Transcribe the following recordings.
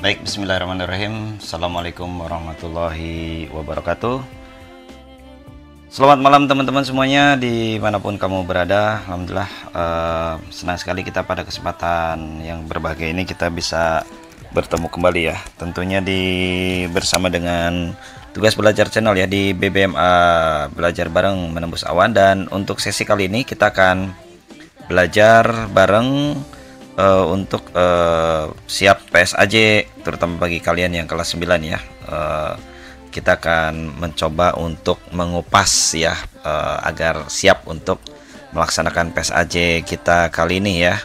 Baik, bismillahirrahmanirrahim. Assalamualaikum warahmatullahi wabarakatuh. Selamat malam teman-teman semuanya dimanapun kamu berada. Alhamdulillah, senang sekali kita pada kesempatan yang berbahagia ini kita bisa bertemu kembali ya. Tentunya bersama dengan tugas belajar channel ya di BBMA Belajar Bareng Menembus Awan. Dan untuk sesi kali ini kita akan belajar bareng untuk siap PSAJ, terutama bagi kalian yang kelas 9 ya. Kita akan mencoba untuk mengupas ya, agar siap untuk melaksanakan PSAJ kita kali ini ya.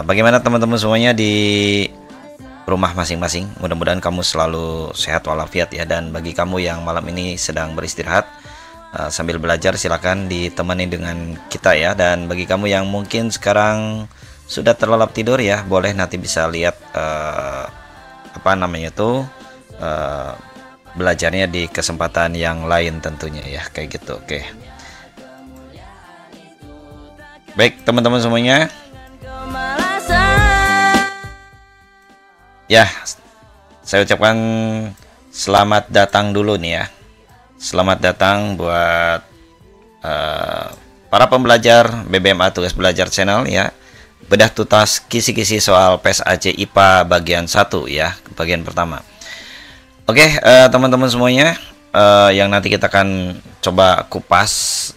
Bagaimana teman-teman semuanya di rumah masing-masing? Mudah-mudahan kamu selalu sehat walafiat ya. Dan bagi kamu yang malam ini sedang beristirahat sambil belajar, silakan ditemani dengan kita ya. Dan bagi kamu yang mungkin sekarang sudah terlelap tidur ya, boleh nanti bisa lihat belajarnya di kesempatan yang lain tentunya ya, kayak gitu. Oke. Baik teman-teman semuanya. Ya, saya ucapkan selamat datang dulu nih ya. Selamat datang buat para pembelajar BBMA Tugas Belajar Channel ya. Bedah tuntas kisi-kisi soal PSAJ IPA bagian 1 ya, bagian pertama. Oke, teman-teman semuanya, yang nanti kita akan coba kupas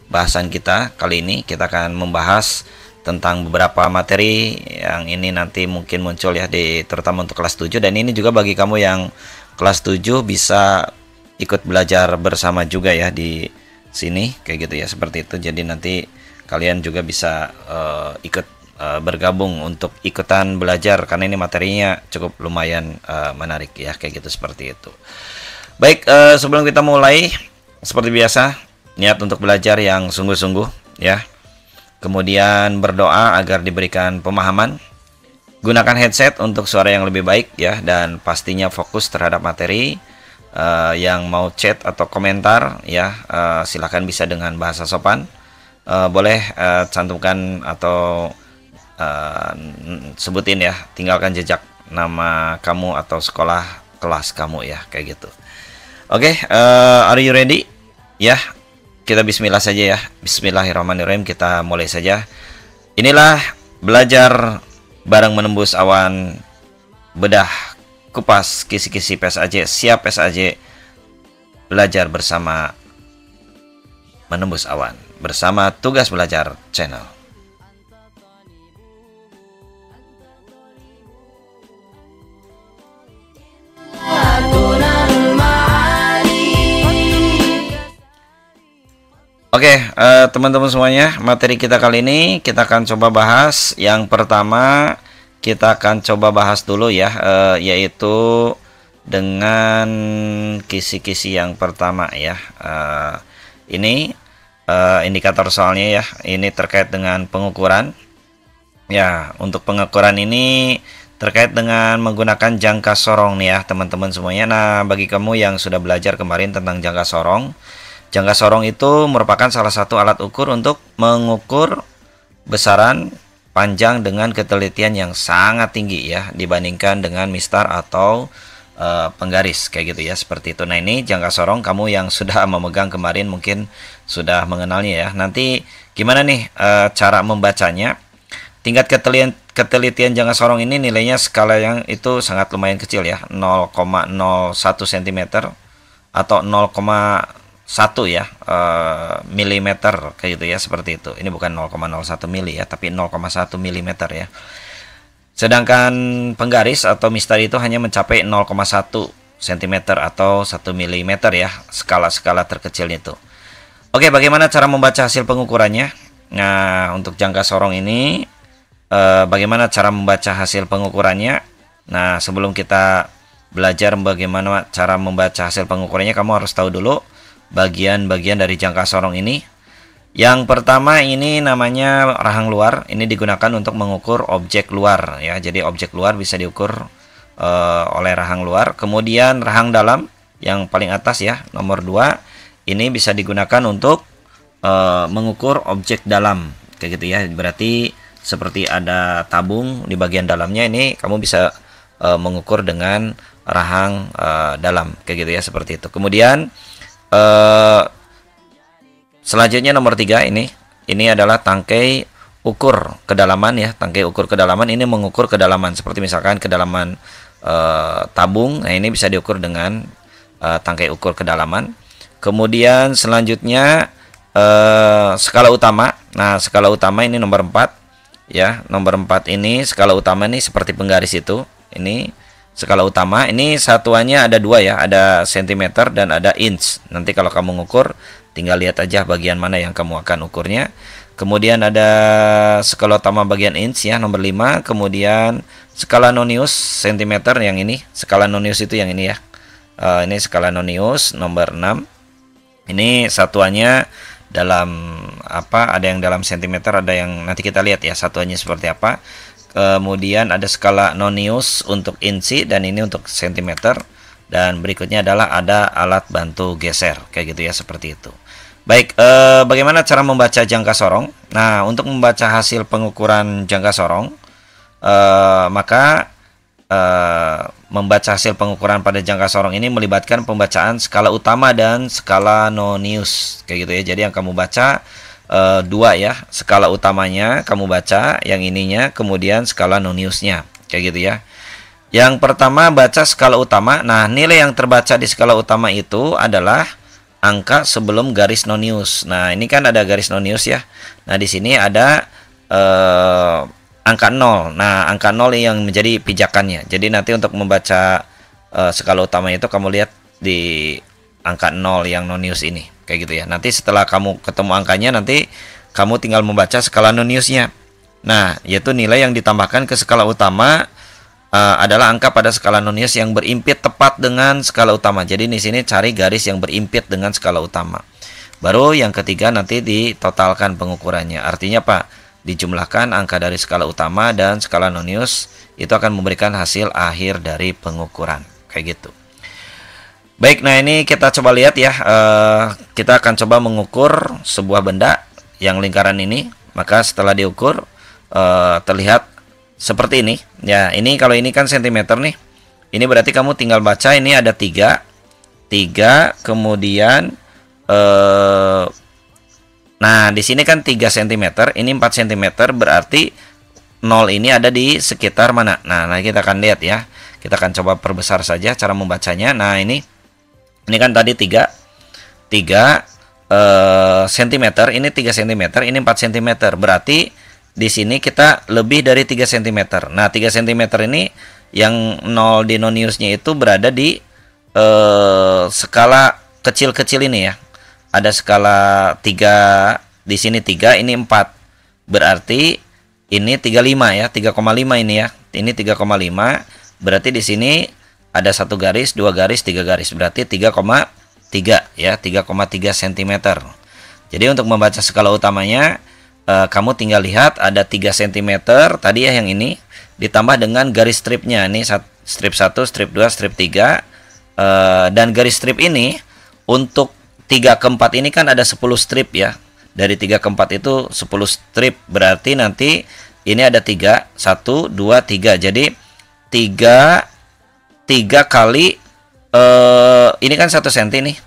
bahasan kita kali ini. Kita akan membahas tentang beberapa materi yang ini nanti mungkin muncul ya, terutama untuk kelas 7. Dan ini juga bagi kamu yang kelas 7 bisa ikut belajar bersama juga ya di sini, kayak gitu ya, seperti itu. Jadi nanti kalian juga bisa ikut bergabung untuk ikutan belajar, karena ini materinya cukup lumayan menarik ya, kayak gitu, seperti itu. Baik, sebelum kita mulai, seperti biasa, niat untuk belajar yang sungguh-sungguh ya. Kemudian berdoa agar diberikan pemahaman. Gunakan headset untuk suara yang lebih baik ya, dan pastinya fokus terhadap materi. Yang mau chat atau komentar ya, silahkan bisa dengan bahasa sopan. Boleh cantumkan atau sebutin ya, tinggalkan jejak nama kamu atau sekolah kelas kamu ya, kayak gitu. Oke, are you ready? Ya, kita bismillah saja ya. Bismillahirrahmanirrahim, kita mulai saja. Inilah belajar bareng menembus awan, bedah kupas kisi-kisi PSAJ, siap PSAJ, belajar bersama menembus awan bersama Tugas Belajar Channel. Oke, teman-teman semuanya, materi kita kali ini kita akan coba bahas. Yang pertama kita akan coba bahas dulu ya, yaitu dengan kisi-kisi yang pertama ya. Ini indikator soalnya ya, ini terkait dengan pengukuran. Ya, untuk pengukuran ini terkait dengan menggunakan jangka sorong nih ya teman-teman semuanya. Nah, bagi kamu yang sudah belajar kemarin tentang jangka sorong, jangka sorong itu merupakan salah satu alat ukur untuk mengukur besaran panjang dengan ketelitian yang sangat tinggi ya, dibandingkan dengan mistar atau penggaris, kayak gitu ya, seperti itu. Nah, ini jangka sorong, kamu yang sudah memegang kemarin mungkin sudah mengenalnya ya. Nanti gimana nih cara membacanya? Tingkat ketelitian jangka sorong ini nilainya skala yang itu sangat lumayan kecil ya, 0,01 cm atau 0,1 ya milimeter, kayak gitu ya, seperti itu. Ini bukan 0,01 mili ya, tapi 0,1 milimeter ya. Sedangkan penggaris atau mistar itu hanya mencapai 0,1 cm atau 1 milimeter ya, skala-skala terkecil itu. Oke, bagaimana cara membaca hasil pengukurannya? Nah, untuk jangka sorong ini bagaimana cara membaca hasil pengukurannya? Nah, sebelum kita belajar bagaimana cara membaca hasil pengukurannya, kamu harus tahu dulu bagian-bagian dari jangka sorong ini. Yang pertama ini namanya rahang luar. Ini digunakan untuk mengukur objek luar ya. Jadi objek luar bisa diukur oleh rahang luar. Kemudian rahang dalam yang paling atas ya, nomor 2. Ini bisa digunakan untuk mengukur objek dalam, kayak gitu ya. Berarti seperti ada tabung di bagian dalamnya, ini kamu bisa mengukur dengan rahang dalam, kayak gitu ya, seperti itu. Kemudian selanjutnya nomor 3 ini adalah tangkai ukur kedalaman ya. Tangkai ukur kedalaman ini mengukur kedalaman, seperti misalkan kedalaman tabung. Nah, ini bisa diukur dengan tangkai ukur kedalaman. Kemudian selanjutnya skala utama. Nah, skala utama ini nomor 4 ya. Nomor 4 ini skala utama ini seperti penggaris itu. Ini skala utama. Ini satuannya ada 2 ya, ada cm dan ada inch. Nanti kalau kamu ngukur tinggal lihat aja bagian mana yang kamu akan ukurnya. Kemudian ada skala utama bagian inch ya, nomor 5. Kemudian skala nonius cm yang ini. Skala nonius itu yang ini ya. Ini skala nonius nomor 6. Ini satuannya dalam apa? Ada yang dalam cm, ada yang nanti kita lihat ya satuannya seperti apa. Kemudian ada skala nonius untuk inci dan ini untuk cm. Dan berikutnya adalah ada alat bantu geser, kayak gitu ya, seperti itu. Baik, bagaimana cara membaca jangka sorong? Nah, untuk membaca hasil pengukuran jangka sorong, maka membaca hasil pengukuran pada jangka sorong ini melibatkan pembacaan skala utama dan skala nonius, kayak gitu ya. Jadi yang kamu baca 2 ya, skala utamanya kamu baca yang ininya, kemudian skala noniusnya, kayak gitu ya. Yang pertama baca skala utama. Nah, nilai yang terbaca di skala utama itu adalah angka sebelum garis nonius. Nah, ini kan ada garis nonius ya. Nah, di sini ada angka 0. Nah, angka 0 yang menjadi pijakannya. Jadi nanti untuk membaca skala utama itu kamu lihat di angka 0 yang nonius ini, kayak gitu ya. Nanti setelah kamu ketemu angkanya, nanti kamu tinggal membaca skala noniusnya. Nah, yaitu nilai yang ditambahkan ke skala utama adalah angka pada skala nonius yang berimpit tepat dengan skala utama. Jadi di sini cari garis yang berimpit dengan skala utama. Baru yang ketiga nanti ditotalkan pengukurannya. Artinya Pak, dijumlahkan angka dari skala utama dan skala nonius, itu akan memberikan hasil akhir dari pengukuran, kayak gitu. Baik, nah ini kita coba lihat ya. Kita akan coba mengukur sebuah benda yang lingkaran ini. Maka setelah diukur terlihat seperti ini. Ya, ini kalau ini kan cm nih. Ini berarti kamu tinggal baca, ini ada 3, kemudian nah di sini kan 3 cm, ini 4 cm, berarti 0 ini ada di sekitar mana? Nah, kita akan lihat ya. Kita akan coba perbesar saja cara membacanya. Nah, ini kan tadi 3 cm, ini 3 cm, ini 4 cm. Berarti di sini kita lebih dari 3 cm. Nah, 3 cm ini yang 0 di noniusnya itu berada di skala kecil-kecil ini ya. Ada skala 3, di sini 3, ini 4. Berarti ini 35 ya, 3,5 ini ya. Ini 3,5. Berarti di sini ada 1 garis, 2 garis, 3 garis. Berarti 3,3 ya, 3,3 cm. Jadi untuk membaca skala utamanya, kamu tinggal lihat ada 3 cm tadi ya yang ini, ditambah dengan garis stripnya. Ini strip 1, strip 2, strip 3. Dan garis strip ini untuk 3 ke 4 ini kan ada 10 strip ya. Dari 3 ke 4 itu 10 strip. Berarti nanti ini ada 3, 1, 2, 3. Jadi 3 kali ini kan 1 cm nih.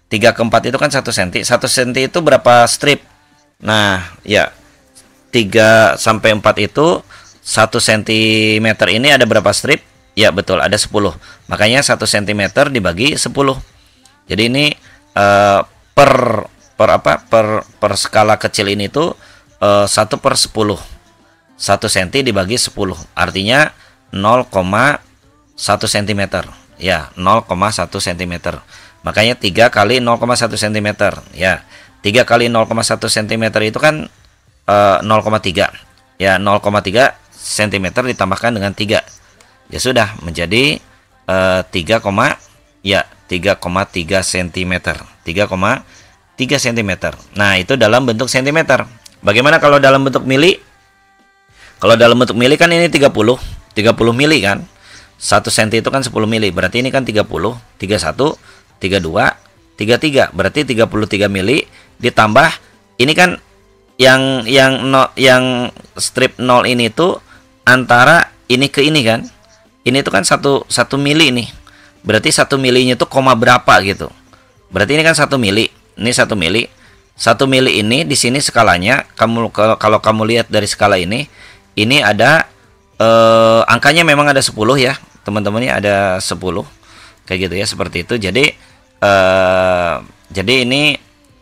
3 ke 4 itu kan 1 cm. 1 cm itu berapa strip? Nah, ya 3 sampai 4 itu 1 cm ini ada berapa strip? Ya, betul, ada 10. Makanya 1 cm dibagi 10. Jadi ini per skala kecil ini tuh 1/10. 1 cm dibagi 10. Artinya 0,1 cm. Ya, 0,1 cm. Makanya 3 kali 0,1 cm. Ya, 3 kali 0,1 cm itu kan 0,3. Ya, 0,3 cm ditambahkan dengan 3. Ya sudah, menjadi 3,3 cm. 3,3 cm. Nah, itu dalam bentuk cm. Bagaimana kalau dalam bentuk mili? Kalau dalam bentuk mili kan ini 30 mili kan. 1 cm itu kan 10 mili. Berarti ini kan 30, 31, 32, 33. Berarti 33 mili ditambah ini kan yang strip 0 ini tuh antara ini ke ini kan. ini tuh kan satu mili nih. Berarti 1 milinya tuh koma berapa gitu. Berarti ini kan 1 mili. Ini 1 mili. 1 mili ini di sini skalanya, kalau kamu lihat dari skala ini ada angkanya memang ada 10 ya, teman-teman, ya ada 10. Kayak gitu ya, seperti itu. Jadi ini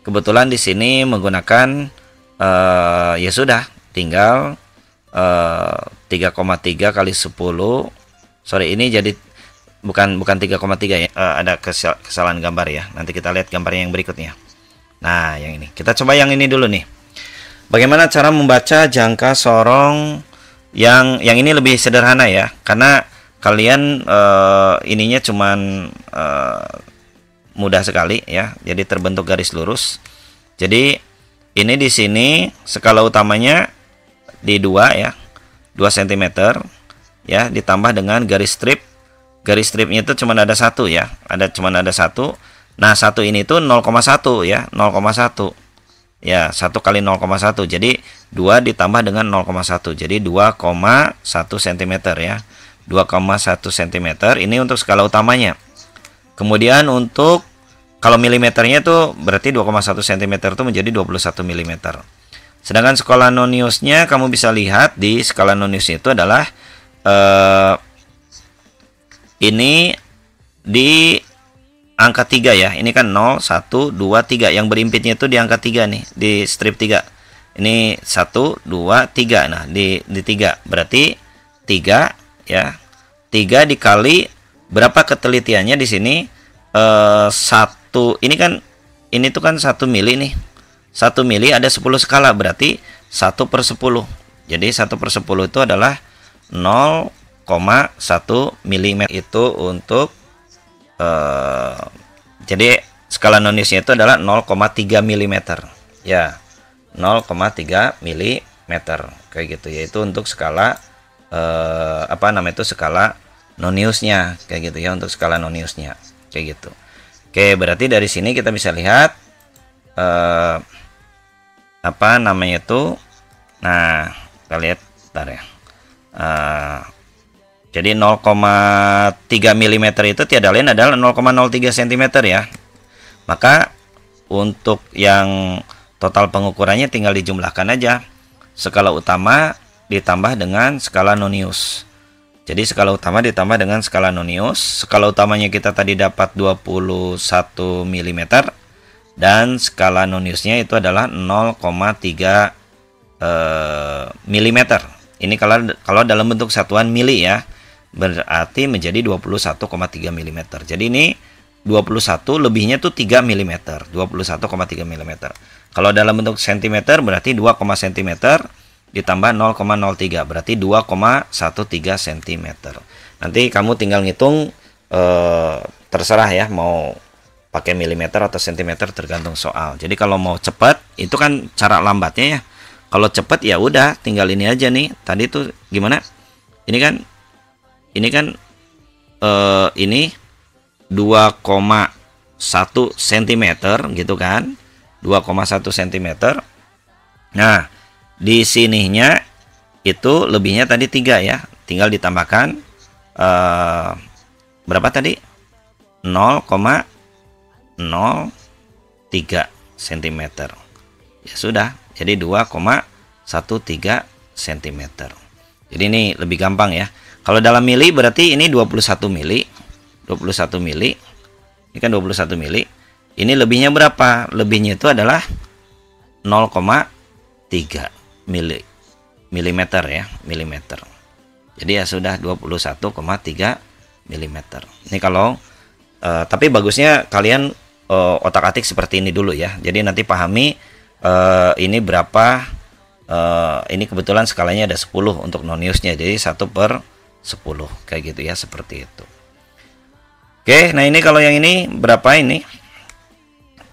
kebetulan di sini menggunakan ya sudah, tinggal 3,3 kali 10. Sorry, ini jadi bukan 3,3 ya. Ada kesalahan gambar ya. Nanti kita lihat gambarnya yang berikutnya. Nah, yang ini. Kita coba yang ini dulu nih. Bagaimana cara membaca jangka sorong yang ini lebih sederhana ya. Karena kalian ininya cuman mudah sekali ya. Jadi terbentuk garis lurus. Jadi ini di sini skala utamanya di 2 ya, 2 cm ya, ditambah dengan garis strip. Garis stripnya itu cuma ada 1 ya, cuma ada 1. Nah, 1 ini tuh 0,1 ya, 0,1 ya, 1 kali 0,1, jadi 2 ditambah dengan 0,1, jadi 2,1 cm ya, 2,1 cm. Ini untuk skala utamanya. Kemudian untuk kalau milimeternya tuh berarti 2,1 cm itu menjadi 21 mm. Sedangkan skala noniusnya kamu bisa lihat di skala noniusnya itu adalah ini di angka 3 ya. Ini kan 0, 1, 2, 3. Yang berimpitnya itu di angka 3 nih, di strip 3. Ini 1, 2, 3. Nah, di 3. Berarti 3 ya. 3 dikali berapa ketelitiannya di sini? 1. Ini kan ini tuh kan 1 mili nih. 1 mili ada 10 skala, berarti 1/10. Jadi 1/10 itu adalah 0,1 mm itu untuk jadi skala noniusnya itu adalah 0,3 mm ya, 0,3 mm kayak gitu, yaitu untuk skala skala noniusnya kayak gitu ya, untuk skala noniusnya kayak gitu. Oke, berarti dari sini kita bisa lihat nah, kita lihat bentar ya. Jadi 0,3 mm itu tiada lain adalah 0,03 cm ya. Maka untuk yang total pengukurannya tinggal dijumlahkan aja. Skala utama ditambah dengan skala nonius. Jadi skala utama ditambah dengan skala nonius. Skala utamanya kita tadi dapat 21 mm. Dan skala noniusnya itu adalah 0,3 mm. Ini kalau dalam bentuk satuan mili ya, berarti menjadi 21,3 mm. Jadi ini 21 lebihnya tuh 3 mm, 21,3 mm. Kalau dalam bentuk cm berarti 2, cm ditambah 0,03 berarti 2,13 cm. Nanti kamu tinggal ngitung, terserah ya mau pakai milimeter atau sentimeter tergantung soal. Jadi kalau mau cepat itu kan cara lambatnya ya. Kalau cepat ya udah tinggal ini aja nih. Tadi tuh gimana? Ini kan ini 2,1 cm gitu kan. 2,1 cm. Nah, di sininya itu lebihnya tadi 3 ya. Tinggal ditambahkan berapa tadi? 0,03 cm. Ya sudah, jadi 2,13 cm. Jadi ini lebih gampang ya. Kalau dalam mili berarti ini 21 mili. 21 mili. Ini kan 21 mili. Ini lebihnya berapa? Lebihnya itu adalah 0,3 milimeter ya, milimeter. Jadi ya sudah 21,3 milimeter. Ini kalau tapi bagusnya kalian otak-atik seperti ini dulu ya. Jadi nanti pahami ini berapa. Ini kebetulan skalanya ada 10 untuk noniusnya. Jadi 1/10 kayak gitu ya, seperti itu. Oke, nah ini kalau yang ini berapa ini?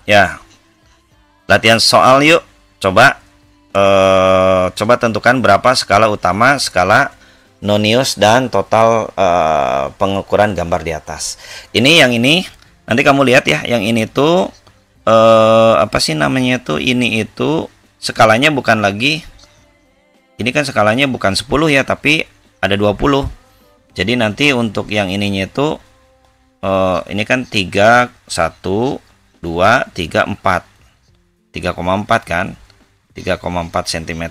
Ya, latihan soal yuk. Coba tentukan berapa skala utama, skala nonius, dan total pengukuran gambar di atas. Ini yang ini nanti kamu lihat ya, yang ini tuh apa sih namanya tuh, ini itu skalanya bukan lagi, ini kan skalanya bukan 10 ya, tapi ada 20. Jadi nanti untuk yang ininya itu ini kan 3 1 2 3 4 3,4 kan, 3,4 cm.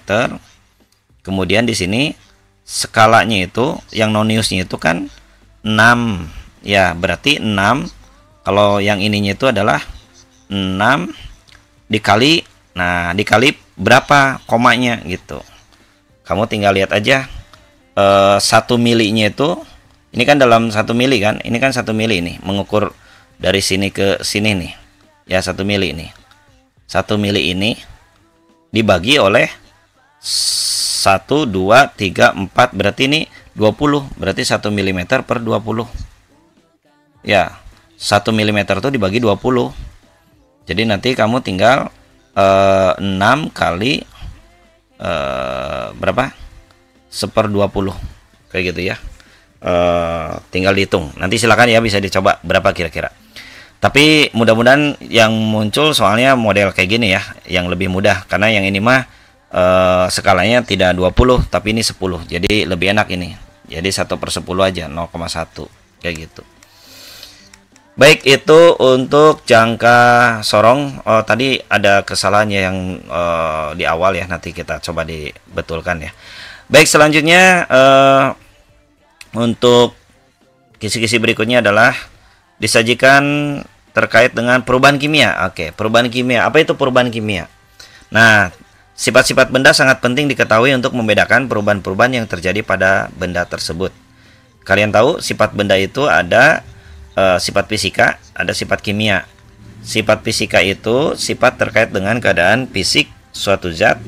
Kemudian di sini skalanya itu yang noniusnya itu kan 6 ya, berarti 6 kalau yang ininya itu adalah 6 dikali, nah dikali berapa komanya gitu. Kamu tinggal lihat aja 1 milinya itu, ini kan dalam 1 mili kan, ini kan 1 mili nih, mengukur dari sini ke sini nih ya, 1 mili ini. 1 mili ini dibagi oleh 1 2 3 4, berarti ini 20, berarti 1 mm per 20 ya. 1 mm itu dibagi 20, jadi nanti kamu tinggal 6 kali berapa, 1/20 kayak gitu ya. Tinggal dihitung, nanti silakan ya, bisa dicoba berapa kira-kira. Tapi mudah-mudahan yang muncul soalnya model kayak gini ya, yang lebih mudah, karena yang ini mah skalanya tidak 20 tapi ini 10, jadi lebih enak ini. Jadi 1/10 aja, 0,1 kayak gitu. Baik, itu untuk jangka sorong. Tadi ada kesalahannya yang di awal ya, nanti kita coba dibetulkan ya. Baik, selanjutnya untuk kisi-kisi berikutnya adalah disajikan terkait dengan perubahan kimia. Oke, perubahan kimia. Apa itu perubahan kimia? Nah, sifat-sifat benda sangat penting diketahui untuk membedakan perubahan-perubahan yang terjadi pada benda tersebut. Kalian tahu sifat benda itu ada sifat fisika, ada sifat kimia. Sifat fisika itu sifat terkait dengan keadaan fisik suatu zat,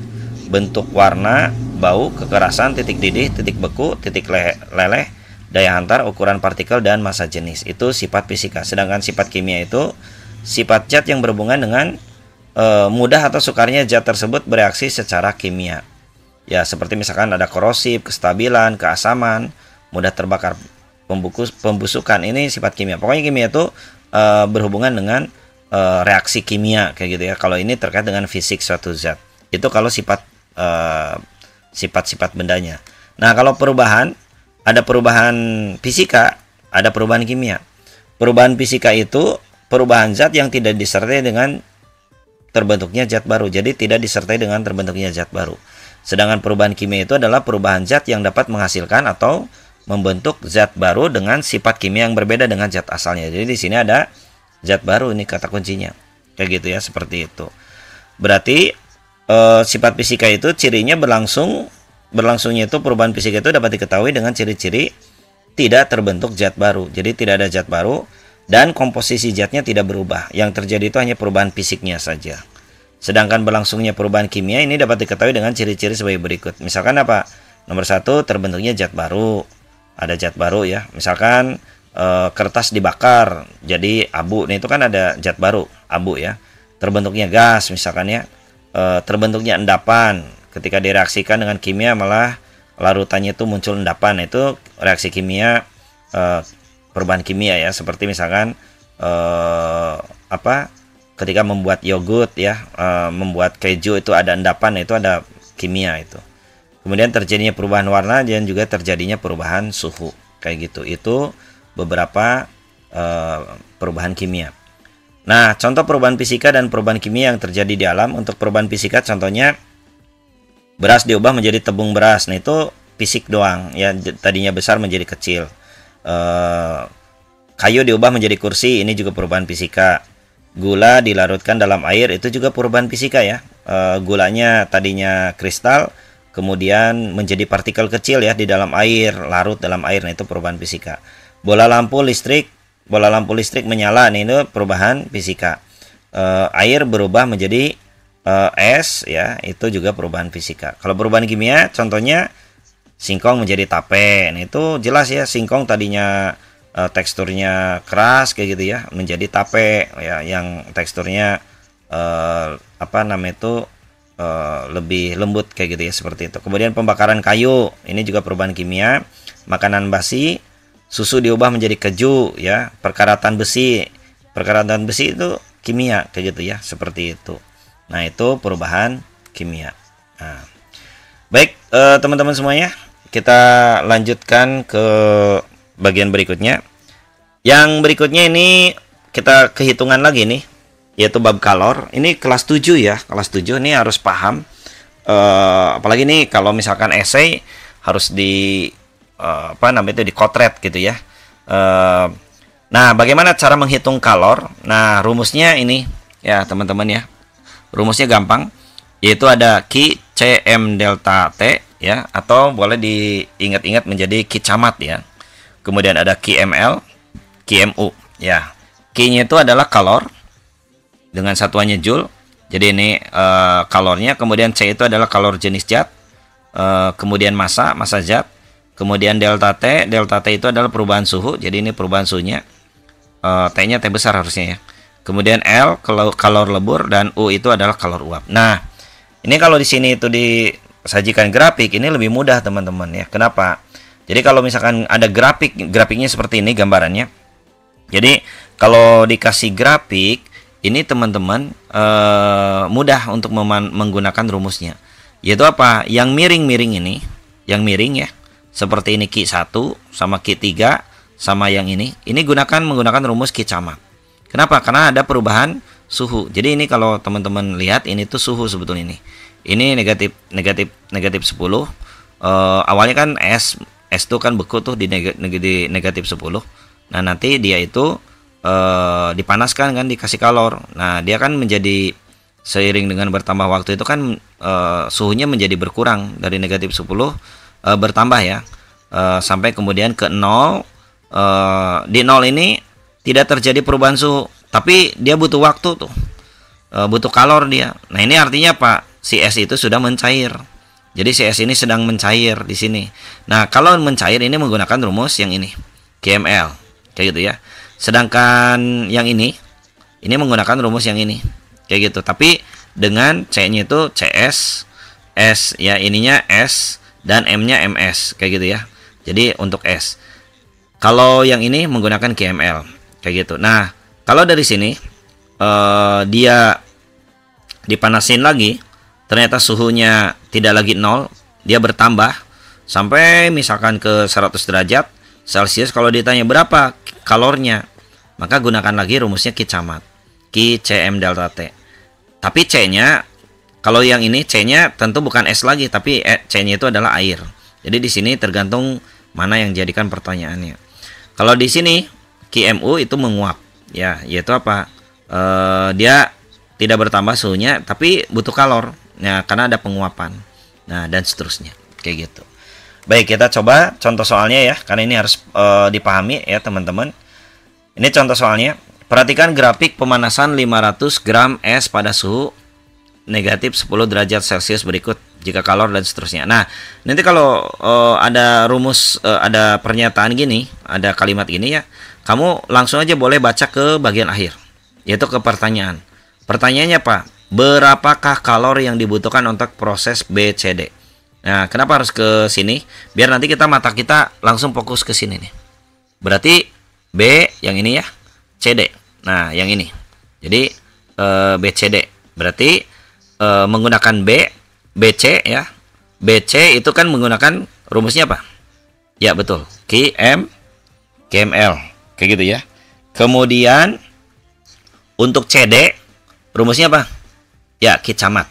bentuk, warna, bau, kekerasan, titik didih, titik beku, titik leleh, daya hantar, ukuran partikel, dan massa jenis. Itu sifat fisika. Sedangkan sifat kimia itu sifat zat yang berhubungan dengan mudah atau sukarnya zat tersebut bereaksi secara kimia. Ya, seperti misalkan ada korosif, kestabilan, keasaman, mudah terbakar, pembusukan. Ini sifat kimia. Pokoknya kimia itu berhubungan dengan reaksi kimia kayak gitu ya. Kalau ini terkait dengan fisik suatu zat. Itu kalau sifat-sifat bendanya. Nah, kalau perubahan, ada perubahan fisika, ada perubahan kimia. Perubahan fisika itu perubahan zat yang tidak disertai dengan terbentuknya zat baru. Jadi tidak disertai dengan terbentuknya zat baru. Sedangkan perubahan kimia itu adalah perubahan zat yang dapat menghasilkan atau membentuk zat baru dengan sifat kimia yang berbeda dengan zat asalnya. Jadi di sini ada zat baru, ini kata kuncinya. Kayak gitu ya, seperti itu. Berarti sifat fisika itu cirinya berlangsungnya itu perubahan fisika itu dapat diketahui dengan ciri-ciri tidak terbentuk zat baru. Jadi tidak ada zat baru dan komposisi zatnya tidak berubah. Yang terjadi itu hanya perubahan fisiknya saja. Sedangkan berlangsungnya perubahan kimia ini dapat diketahui dengan ciri-ciri sebagai berikut. Misalkan apa? Nomor 1, terbentuknya zat baru. Ada zat baru ya. Misalkan kertas dibakar jadi abu. Nah, itu kan ada zat baru, abu ya. Terbentuknya gas misalkan ya. Terbentuknya endapan. Ketika direaksikan dengan kimia malah larutannya itu muncul endapan. Itu reaksi kimia, perubahan kimia ya. Seperti misalkan ketika membuat yogurt ya, membuat keju itu ada endapan, itu ada kimia itu. Kemudian terjadinya perubahan warna dan juga terjadinya perubahan suhu kayak gitu. Itu beberapa perubahan kimia. Nah, contoh perubahan fisika dan perubahan kimia yang terjadi di alam. Untuk perubahan fisika contohnya beras diubah menjadi tepung beras. Nah, itu fisik doang ya, tadinya besar menjadi kecil. Kayu diubah menjadi kursi, ini juga perubahan fisika. Gula dilarutkan dalam air, itu juga perubahan fisika ya. Gulanya tadinya kristal, kemudian menjadi partikel kecil ya di dalam air, larut dalam air. Nah, itu perubahan fisika. Bola lampu listrik menyala, nih itu perubahan fisika. Air berubah menjadi es ya, itu juga perubahan fisika. Kalau perubahan kimia contohnya singkong menjadi tape. Nah, itu jelas ya, singkong tadinya teksturnya keras kayak gitu ya, menjadi tape ya yang teksturnya lebih lembut kayak gitu ya, seperti itu. Kemudian pembakaran kayu, ini juga perubahan kimia. Makanan basi, susu diubah menjadi keju ya. Perkaratan besi itu kimia kayak gitu ya, seperti itu. Nah, itu perubahan kimia. Nah, baik teman-teman semuanya, kita lanjutkan ke bagian berikutnya. Yang berikutnya ini kita kehitungan lagi nih, yaitu bab kalor. Ini kelas 7 ya, kelas 7 ini harus paham. Apalagi nih kalau misalkan esai harus di apa namanya itu dikotret gitu ya. Nah, bagaimana cara menghitung kalor? Nah, rumusnya ini ya teman-teman ya. Rumusnya gampang, yaitu ada Q Cm delta T ya, atau boleh diingat-ingat menjadi Q camat ya. Kemudian ada QML, QMU ya. Q-nya itu adalah kalor dengan satuannya joule. Jadi ini kalornya. Kemudian C itu adalah kalor jenis zat. Kemudian massa zat. Kemudian delta T itu adalah perubahan suhu. Jadi ini perubahan suhunya. T-nya T besar harusnya ya. Kemudian L kalor lebur, dan U itu adalah kalor uap. Nah, ini kalau di sini itu disajikan grafik, ini lebih mudah teman-teman ya. Kenapa? Jadi kalau misalkan ada grafiknya seperti ini gambarannya. Jadi kalau dikasih grafik ini teman-teman mudah untuk menggunakan rumusnya. Yaitu apa? Yang miring-miring ini, yang miring ya. Seperti ini Q1 sama Q3 sama yang ini menggunakan rumus Q camat. Kenapa? Karena ada perubahan suhu. Jadi ini kalau teman-teman lihat ini tuh suhu sebetulnya ini. Ini negatif 10. Awalnya kan es tuh kan beku tuh di negatif 10. Nah, nanti dia itu dipanaskan kan, dikasih kalor. Nah, dia kan menjadi seiring dengan bertambah waktu itu kan suhunya menjadi berkurang dari negatif 10 bertambah ya. Sampai kemudian ke 0. Di 0 ini tidak terjadi perubahan suhu, tapi dia butuh waktu tuh, butuh kalor dia. Nah, ini artinya apa? Si es itu sudah mencair. Jadi si es ini sedang mencair di sini. Nah, kalau mencair ini menggunakan rumus yang ini, QML, kayak gitu ya. Sedangkan yang ini menggunakan rumus yang ini, kayak gitu. Tapi dengan C-nya itu CS, S ya, ininya S dan M-nya MS, kayak gitu ya. Jadi untuk S. Kalau yang ini menggunakan QML, kayak gitu. Nah, kalau dari sini dia dipanasin lagi, ternyata suhunya tidak lagi 0, dia bertambah sampai misalkan ke 100 derajat Celcius. Kalau ditanya berapa kalornya, maka gunakan lagi rumusnya Q camat, Q Cm delta T. Tapi C-nya, kalau yang ini C-nya tentu bukan S lagi, tapi C-nya itu adalah air. Jadi di sini tergantung mana yang jadikan pertanyaannya. Kalau di sini QMU itu menguap, ya, yaitu apa? Dia tidak bertambah suhunya, tapi butuh kalor, ya, karena ada penguapan. Nah, dan seterusnya, kayak gitu. Baik, kita coba contoh soalnya ya, karena ini harus dipahami ya teman-teman. Ini contoh soalnya. Perhatikan grafik pemanasan 500 gram es pada suhu negatif 10 derajat Celcius berikut jika kalor dan seterusnya. Nah, nanti kalau ada rumus, ada pernyataan gini, ada kalimat gini ya, kamu langsung aja boleh baca ke bagian akhir, yaitu ke pertanyaan. Pertanyaannya apa? Berapakah kalori yang dibutuhkan untuk proses BCD? Nah, kenapa harus ke sini? Biar nanti mata kita langsung fokus ke sini nih. Berarti B yang ini ya, CD. Nah, yang ini. Jadi BCD. Berarti menggunakan BC ya. BC itu kan menggunakan rumusnya apa? Ya, betul. QML. Kayak gitu ya. Kemudian untuk CD rumusnya apa? Ya, Q camat.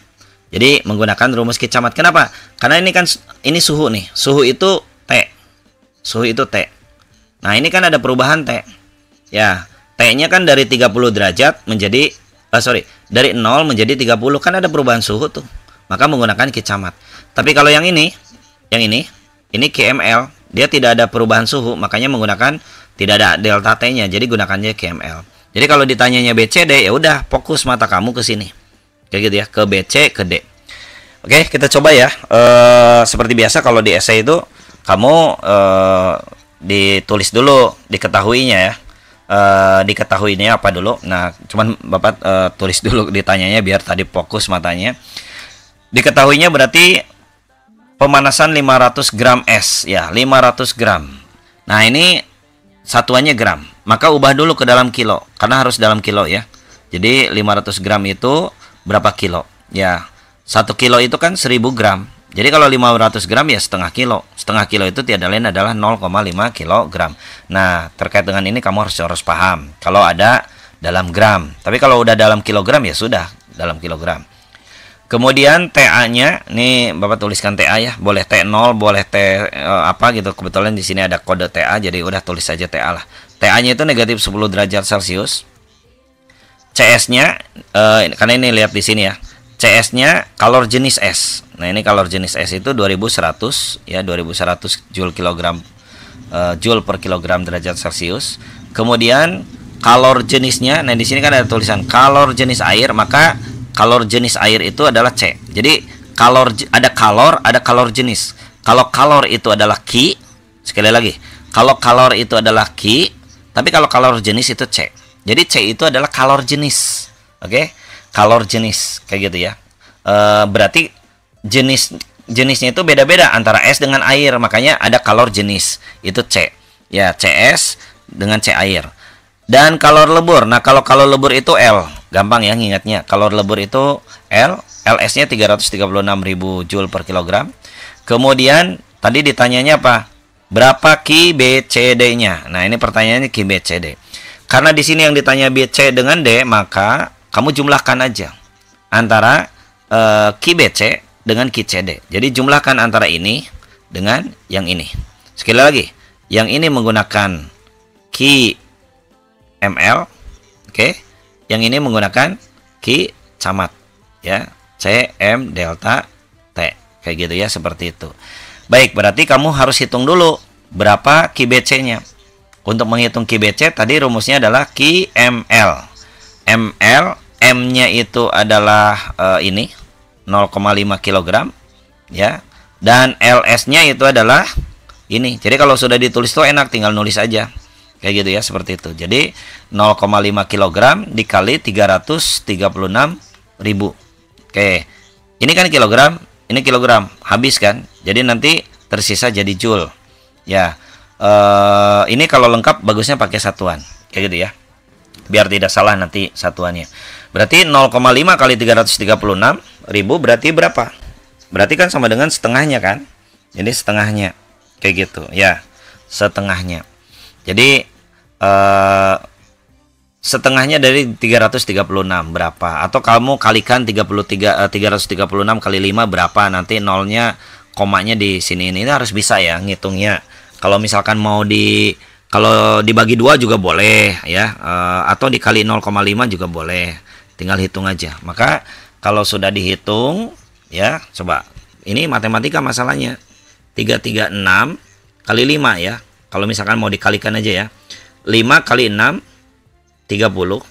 Jadi menggunakan rumus Q camat. Kenapa? Karena ini kan ini suhu nih. Suhu itu T. Suhu itu T. Nah, ini kan ada perubahan T. Ya, T-nya kan dari 30 derajat menjadi dari 0 menjadi 30, kan ada perubahan suhu tuh. Maka menggunakan Q camat. Tapi kalau yang ini QML, dia tidak ada perubahan suhu, makanya menggunakan tidak ada delta T-nya. Jadi gunakannya QML. Jadi kalau ditanyanya BCD, ya udah fokus mata kamu ke sini. Kayak gitu ya, ke BC, ke D. Oke, kita coba ya. Seperti biasa kalau di esai itu kamu ditulis dulu diketahuinya ya. Diketahuinya apa dulu. Nah, cuman Bapak tulis dulu ditanyanya biar tadi fokus matanya. Diketahuinya berarti pemanasan 500 gram es ya, 500 gram. Nah, ini satuannya gram. Maka ubah dulu ke dalam kilo karena harus dalam kilo ya. Jadi 500 gram itu berapa kilo? Ya, 1 kilo itu kan 1000 gram. Jadi kalau 500 gram ya setengah kilo. Setengah kilo itu tiada lain adalah 0,5 kilogram. Nah, terkait dengan ini kamu harus paham. Kalau ada dalam gram. Tapi kalau udah dalam kilogram ya sudah dalam kilogram. Kemudian TA-nya, nih Bapak tuliskan TA ya. Boleh T0, boleh T apa gitu. Kebetulan di sini ada kode TA, jadi udah tulis saja TA lah. TA-nya itu negatif 10 derajat Celcius. CS-nya, karena ini lihat di sini ya. CS-nya kalor jenis S. Nah, ini kalor jenis S itu 2100 ya, 2100 Joule kilogram Joule per kilogram derajat Celcius. Kemudian kalor jenisnya, nah di sini kan ada tulisan kalor jenis air, maka kalor jenis air itu adalah C. Jadi ada kalor jenis. Kalau kalor itu adalah Ki, sekali lagi, kalau kalor itu adalah Ki, tapi kalau kalor jenis itu C. Jadi C itu adalah kalor jenis. Oke? Kalor jenis kayak gitu ya. Berarti jenisnya itu beda-beda antara S dengan air, makanya ada kalor jenis. Itu C. Ya, CS dengan C air. Dan kalor lebur. Nah, kalau kalor lebur itu L. Gampang ya ngingatnya. Kalor lebur itu L. LS-nya 336.000 Joule per kilogram. Kemudian tadi ditanyanya apa? Berapa Ki BCD-nya? Nah, ini pertanyaannya Ki BCD. Karena di sini yang ditanya BC dengan D, maka kamu jumlahkan aja antara Ki BC dengan Ki CD. Jadi jumlahkan antara ini dengan yang ini. Sekali lagi, yang ini menggunakan Ki ml, oke. Yang ini menggunakan Ki camat, ya, cm delta t, kayak gitu ya, seperti itu. Baik, berarti kamu harus hitung dulu berapa Ki BC-nya. Untuk menghitung Ki BC tadi rumusnya adalah Ki ml. ml, m-nya itu adalah ini 0,5 kg, ya. Dan ls-nya itu adalah ini. Jadi kalau sudah ditulis tuh enak, tinggal nulis aja. Kayak gitu ya, seperti itu. Jadi 0,5 kg dikali 336.000. Oke. Ini kan kilogram, ini kilogram. Habis kan? Jadi nanti tersisa jadi joule. Ya. Ini kalau lengkap bagusnya pakai satuan. Kayak gitu ya. Biar tidak salah nanti satuannya. Berarti 0,5 kali 336.000 berarti berapa? Berarti kan sama dengan setengahnya kan? Jadi setengahnya. Kayak gitu ya. Setengahnya. Jadi setengahnya dari 336 berapa? Atau kamu kalikan 336 kali 5 berapa? Nanti nolnya, komanya di sini. Ini harus bisa ya ngitungnya. Kalau misalkan kalau dibagi 2 juga boleh ya, atau dikali 0,5 juga boleh. Tinggal hitung aja. Maka kalau sudah dihitung ya, coba. Ini matematika masalahnya. 336 kali 5 ya. Kalau misalkan mau dikalikan aja ya. 5 kali 6 30.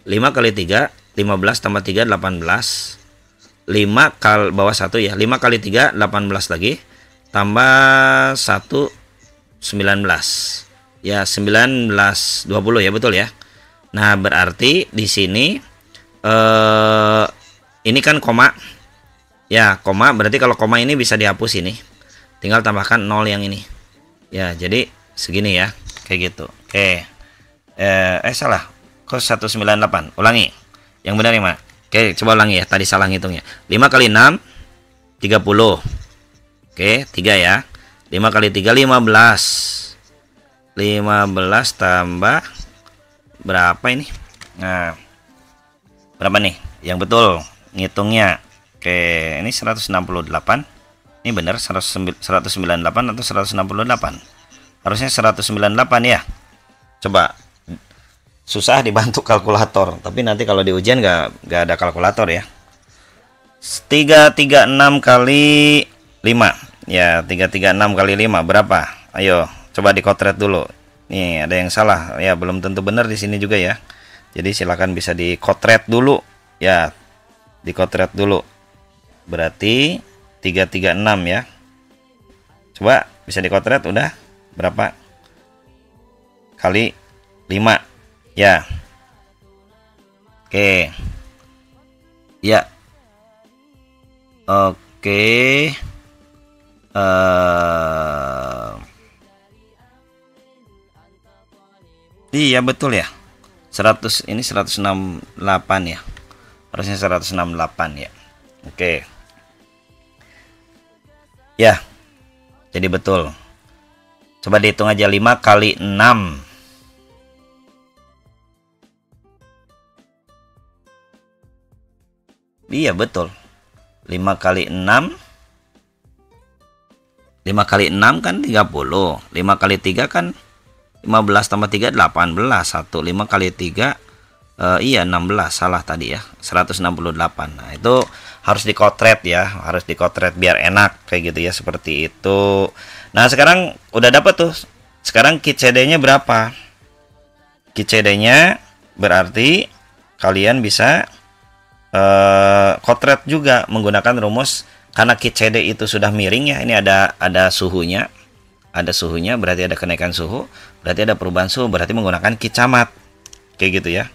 5 kali 3 15 tambah 3 18. 5 kali bawah 1 ya. 5 kali 3 18 lagi. Tambah 1 19. Ya, 19 20 ya, betul ya. Nah, berarti di sini ini kan koma. Ya, koma berarti kalau koma ini bisa dihapus ini. Tinggal tambahkan 0 yang ini. Ya, jadi segini ya. Kayak gitu. Oke. Salah. Kok 198. Ulangi. Yang benar yang mana? Oke, coba ulangi ya. Tadi salah ngitungnya. 5 kali 6 30. Oke, 3 ya. 5 kali 3 15. 15 tambah berapa ini? Nah, berapa nih? Yang betul ngitungnya. Oke, ini 168. Ini benar 198 atau 168? Harusnya 198 ya. Coba, susah dibantu kalkulator, tapi nanti kalau di ujian nggak ada kalkulator ya. 336 kali 5 ya, 336 kali 5 berapa? Ayo coba dikotret dulu. Nih ada yang salah ya, belum tentu benar di sini juga ya. Jadi silakan bisa dikotret dulu ya, dikotret dulu. Berarti 336 ya. Coba bisa dikotret udah berapa kali 5 ya. Oke ya, oke. Iya betul ya, 100 ini 168 ya, harusnya 168 ya. Oke. Ya, jadi betul. Coba dihitung aja 5 kali 6. Iya betul. 5 kali 6. 5 kali 6 kan 30. 5 kali 3 kan 15 tambah 3 18. 5 kali 3 iya 16, salah tadi ya. 168. Nah, itu harus dikotret ya, harus dikotret biar enak kayak gitu ya, seperti itu. Nah, sekarang udah dapat tuh. Sekarang kit CD-nya berapa? Kit CD-nya berarti kalian bisa kotret juga menggunakan rumus, karena kit CD itu sudah miring ya. Ini ada suhunya. Ada suhunya, berarti ada kenaikan suhu, berarti ada perubahan suhu, berarti menggunakan kicamat. Kayak gitu ya.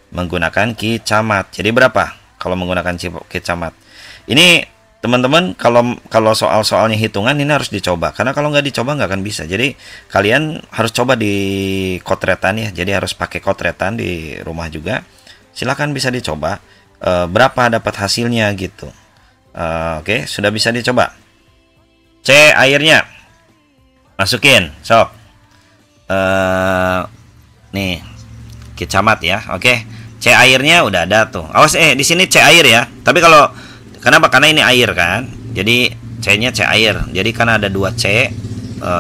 Menggunakan kicamat. Jadi berapa kalau menggunakan kicamat? Ini teman-teman, kalau soal-soalnya hitungan ini harus dicoba, karena kalau nggak dicoba nggak akan bisa. Jadi kalian harus coba di kotretan ya. Jadi harus pakai kotretan di rumah juga. Silahkan bisa dicoba berapa dapat hasilnya gitu. Oke, sudah bisa dicoba. C airnya masukin, sok. Nih kicamat ya. Oke, C airnya udah ada tuh. Awas di sini C air ya. Tapi kalau kenapa? Karena ini air kan. Jadi C-nya C air. Jadi karena ada 2 C,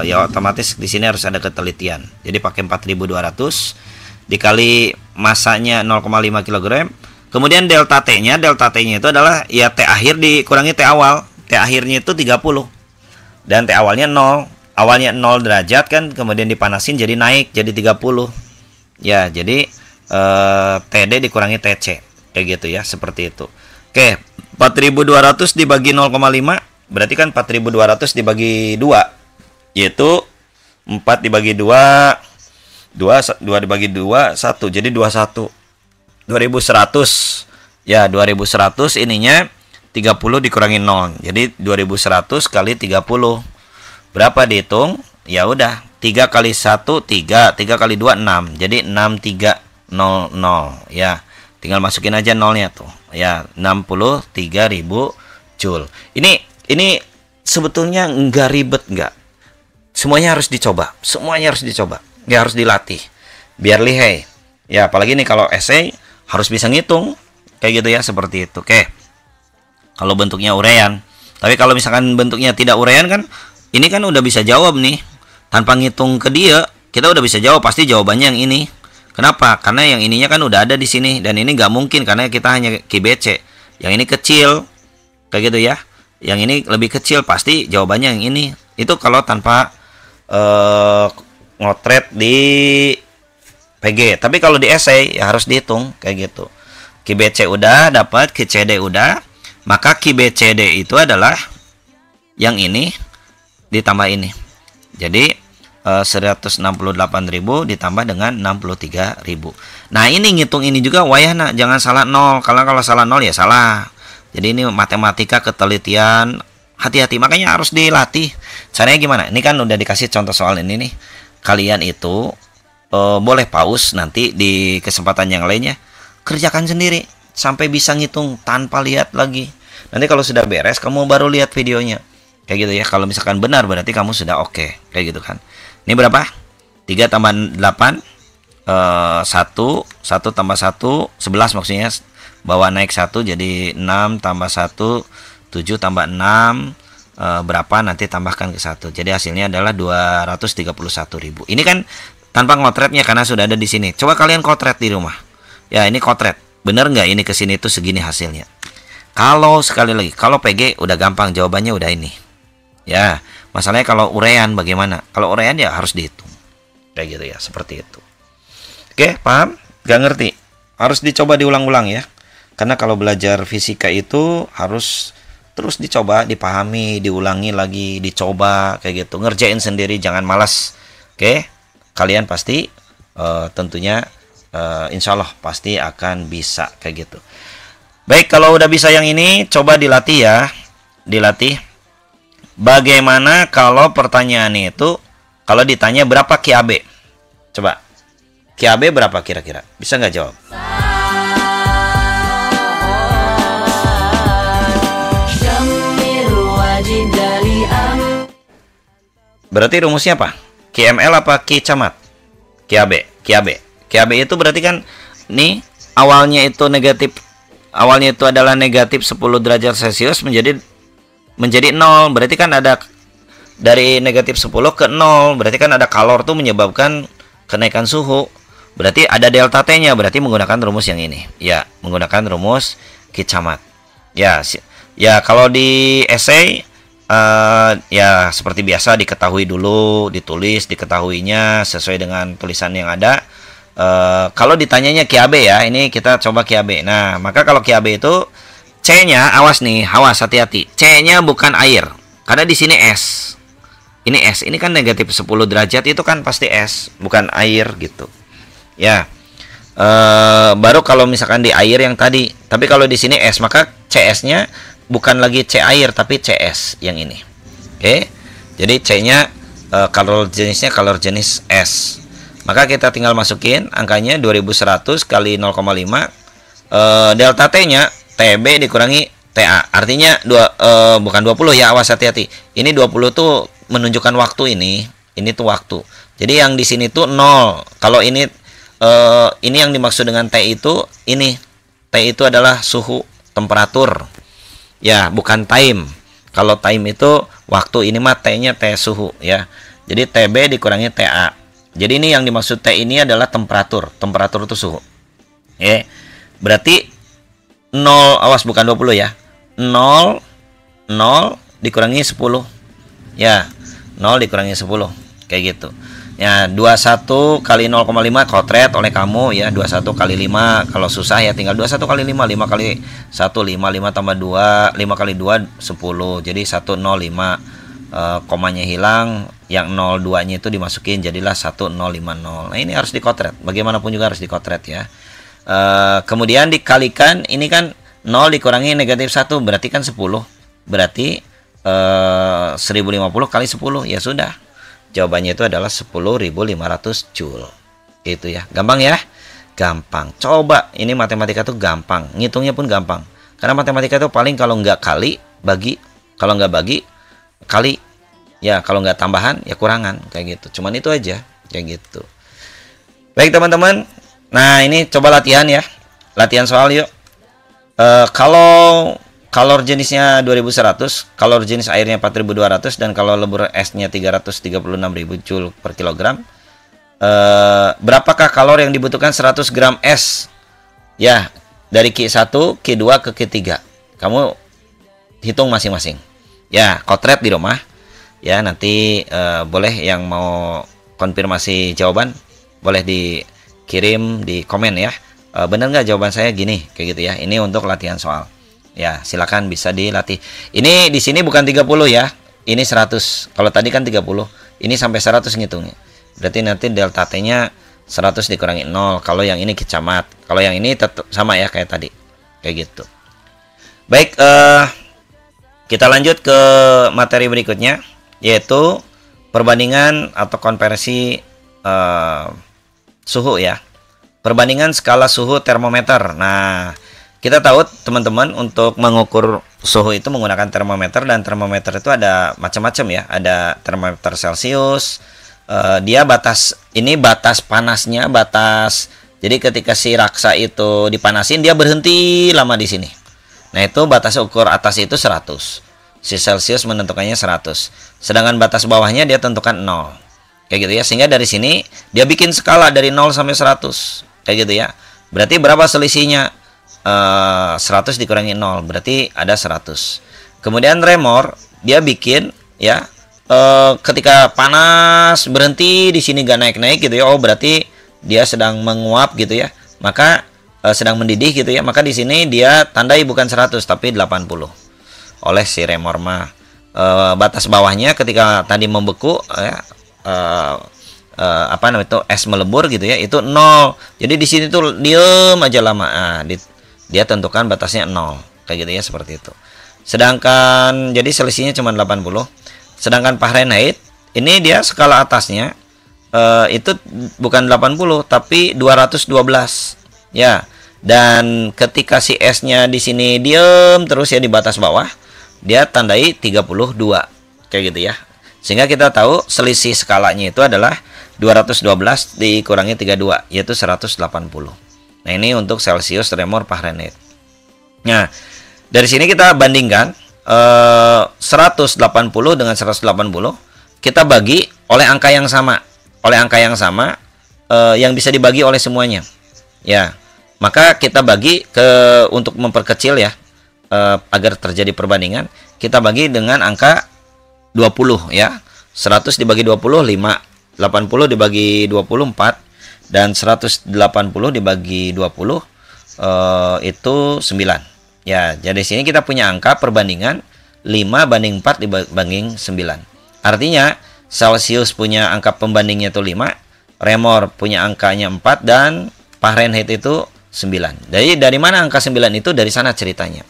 ya otomatis di sini harus ada ketelitian. Jadi pakai 4200 dikali masanya 0,5 kg. Kemudian delta T-nya itu adalah ya T akhir dikurangi T awal. T akhirnya itu 30. Dan T awalnya 0. Awalnya 0 derajat kan, kemudian dipanasin jadi naik jadi 30. Ya, jadi TD dikurangi TC. Kayak gitu ya, seperti itu. Oke, 4200 dibagi 0,5 berarti kan 4200 dibagi 2, yaitu 4 dibagi 2 dibagi 2 1, jadi 21. 2100. Ya, 2100 ininya 30 dikurangi 0. Jadi 2100 kali 30. Berapa dihitung? Ya udah, 3 kali 1 3, 3 kali 2 6. Jadi 6300 ya. Tinggal masukin aja nolnya tuh. Ya, 63.000 Joule. Ini sebetulnya nggak ribet nggak. Semuanya harus dicoba. Semuanya harus dicoba. Ya, harus dilatih. Biar lihai. Ya, apalagi nih kalau essay harus bisa ngitung. Kayak gitu ya, seperti itu. Oke. Kalau bentuknya urean. Tapi kalau misalkan bentuknya tidak urean kan, ini kan udah bisa jawab nih. Tanpa ngitung ke dia, kita udah bisa jawab. Pasti jawabannya yang ini. Kenapa? Karena yang ininya kan udah ada di sini. Dan ini nggak mungkin karena kita hanya QBC. Yang ini kecil. Kayak gitu ya. Yang ini lebih kecil. Pasti jawabannya yang ini. Itu kalau tanpa ngotret di PG. Tapi kalau di essay ya harus dihitung kayak gitu. QBC udah dapat, QCD udah, maka QBCD itu adalah yang ini ditambah ini. Jadi 168.000 ditambah dengan 63.000. Nah, ini ngitung ini juga wayahna, jangan salah 0. Kalau salah 0 ya salah. Jadi ini matematika ketelitian, hati-hati, makanya harus dilatih. Caranya gimana? Ini kan udah dikasih contoh soal ini nih. Kalian itu boleh pause nanti di kesempatan yang lainnya. Kerjakan sendiri sampai bisa ngitung tanpa lihat lagi. Nanti kalau sudah beres kamu baru lihat videonya. Kayak gitu ya. Kalau misalkan benar berarti kamu sudah oke. Kayak gitu kan. Ini berapa? 3 tambah 8 1 tambah 1 11 maksudnya. Bawa naik 1 jadi 6 tambah 1 7 tambah 6 berapa, nanti tambahkan ke 1. Jadi hasilnya adalah 231.000. Ini kan tanpa ngotretnya karena sudah ada di sini. Coba kalian kotret di rumah. Ya, ini kotret. Bener nggak ini kesini tuh segini hasilnya? Kalau sekali lagi, kalau PG udah gampang, jawabannya udah ini. Ya, masalahnya kalau urean bagaimana? Kalau urean ya harus dihitung. Kayak gitu ya, seperti itu. Oke, paham? Gak ngerti? Harus dicoba diulang-ulang ya. Karena kalau belajar fisika itu harus terus dicoba, dipahami, diulangi lagi, dicoba kayak gitu. Ngerjain sendiri, jangan malas. Oke? Kalian pasti tentunya insya Allah pasti akan bisa kayak gitu. Baik, kalau udah bisa yang ini, coba dilatih ya. Dilatih. Bagaimana kalau pertanyaan itu, kalau ditanya berapa QAB? Coba. QAB berapa kira-kira? Bisa nggak jawab? شمر وجد لأمر Berarti rumusnya apa? QML apa Kicamat? QAB itu berarti kan nih awalnya itu negatif, awalnya itu adalah negatif 10 derajat Celcius menjadi 0. Berarti kan ada dari negatif 10 ke 0, berarti kan ada kalor tuh menyebabkan kenaikan suhu. Berarti ada delta T-nya, berarti menggunakan rumus yang ini. Ya, menggunakan rumus Kicamat. Ya, kalau di essay ya seperti biasa diketahui dulu, ditulis diketahuinya sesuai dengan tulisan yang ada. Kalau ditanyanya QAB ya, ini kita coba QAB. Nah, maka kalau QAB itu C-nya, awas nih, awas hati-hati. C-nya bukan air, karena di sini S. Ini S, ini kan negatif 10 derajat itu kan pasti S, bukan air gitu. Ya, baru kalau misalkan di air yang tadi. Tapi kalau di sini S, maka CS-nya bukan lagi C air, tapi CS yang ini. Oke, jadi C-nya kalor jenisnya kalor jenis S. Maka kita tinggal masukin angkanya 2100 kali 0,5. Delta T-nya TB dikurangi TA. Artinya bukan 20 ya, awas hati-hati. Ini 20 tuh menunjukkan waktu ini. Ini tuh waktu. Jadi yang di sini tuh 0. Kalau ini yang dimaksud dengan T itu ini. T itu adalah suhu, temperatur. Ya, bukan time. Kalau time itu waktu, ini mah T-nya T suhu ya. Jadi TB dikurangi TA. Jadi ini yang dimaksud T ini adalah temperatur. Temperatur itu suhu. Ya. Berarti 0, awas bukan 20 ya. 0 dikurangi 10. Ya, 0 dikurangi 10. Kayak gitu. Ya, 21 kali 0,5 kotret oleh kamu ya. 21 kali 5. Kalau susah ya tinggal 21 kali 5. 5 kali 1 5. 5 tambah 2. 5 kali 2 10. Jadi 105. Komanya hilang. Yang 02 nya itu dimasukin, jadilah 1050. Nah, ini harus dikotret. Bagaimanapun juga harus dikotret ya. Kemudian dikalikan, ini kan 0 dikurangi negatif 1, berarti kan 10. Berarti 1050 kali 10, ya sudah. Jawabannya itu adalah 10.500 Joule. Itu ya. Gampang ya? Gampang. Coba, ini matematika tuh gampang. Ngitungnya pun gampang. Karena matematika itu paling kalau nggak kali, bagi. Kalau nggak bagi, kali. Ya, kalau nggak tambahan, ya kurangan. Kayak gitu. Cuman itu aja. Kayak gitu. Baik teman-teman. Nah, ini coba latihan ya. Latihan soal yuk. Kalau kalor jenisnya 2100, kalor jenis airnya 4200, dan kalau lebur esnya 336.000 Joule per kilogram. Berapakah kalor yang dibutuhkan 100 gram es? Ya, dari Q1, Q2 ke Q3. Kamu hitung masing-masing. Ya, kotret di rumah. Ya, nanti boleh yang mau konfirmasi jawaban, boleh dikirim di komen ya. Bener nggak jawaban saya gini, kayak gitu ya. Ini untuk latihan soal. Ya, silakan bisa dilatih. Ini di sini bukan 30 ya. Ini 100. Kalau tadi kan 30. Ini sampai 100 ngitungnya. Berarti nanti delta T-nya 100 dikurangi 0. Kalau yang ini Kicamat. Kalau yang ini tetap sama ya kayak tadi. Kayak gitu. Baik, kita lanjut ke materi berikutnya, yaitu perbandingan atau konversi suhu ya. Perbandingan skala suhu termometer. Nah, kita tahu teman-teman untuk mengukur suhu itu menggunakan termometer, dan termometer itu ada macam-macam ya. Ada termometer Celcius. Dia batas panasnya, batas. Jadi ketika si raksa itu dipanasin, dia berhenti lama di sini. Nah, itu batas ukur atas itu 100. Si Celcius menentukannya 100. Sedangkan batas bawahnya dia tentukan 0. Kayak gitu ya. Sehingga dari sini dia bikin skala dari 0 sampai 100. Kayak gitu ya. Berarti berapa selisihnya? 100 dikurangi 0. Berarti ada 100. Kemudian remor dia bikin ya, ketika panas berhenti di sini gak naik-naik gitu ya. Oh, berarti dia sedang menguap gitu ya. Maka sedang mendidih gitu ya. Maka di sini dia tandai bukan 100 tapi 80 oleh si remor mah. Batas bawahnya ketika tadi membeku ya, apa namanya itu, es melebur gitu ya, itu 0. Jadi di sini tuh diem aja lama. Nah, dia tentukan batasnya 0. Kayak gitu ya, seperti itu. Sedangkan jadi selisihnya cuma 80. Sedangkan Fahrenheit ini dia skala atasnya itu bukan 80 tapi 212 ya. Dan ketika si S-nya di sini diem terus ya di batas bawah, dia tandai 32 kayak gitu ya. Sehingga kita tahu selisih skalanya itu adalah 212 dikurangi 32, yaitu 180. Nah, ini untuk Celsius, tremor, Fahrenheit. Nah, dari sini kita bandingkan 180 dengan 180, kita bagi oleh angka yang sama. Oleh angka yang sama yang bisa dibagi oleh semuanya. Ya, maka kita bagi untuk memperkecil ya, agar terjadi perbandingan, kita bagi dengan angka 20 ya. 100 dibagi 20, 5. 80 dibagi 24. Dan 180 dibagi 20 itu 9. Ya, jadi sini kita punya angka perbandingan 5 banding 4 dibanding 9. Artinya Celsius punya angka pembandingnya itu 5, Reaumur punya angkanya 4, dan Fahrenheit itu 9. Jadi dari mana angka 9 itu? Dari sana ceritanya.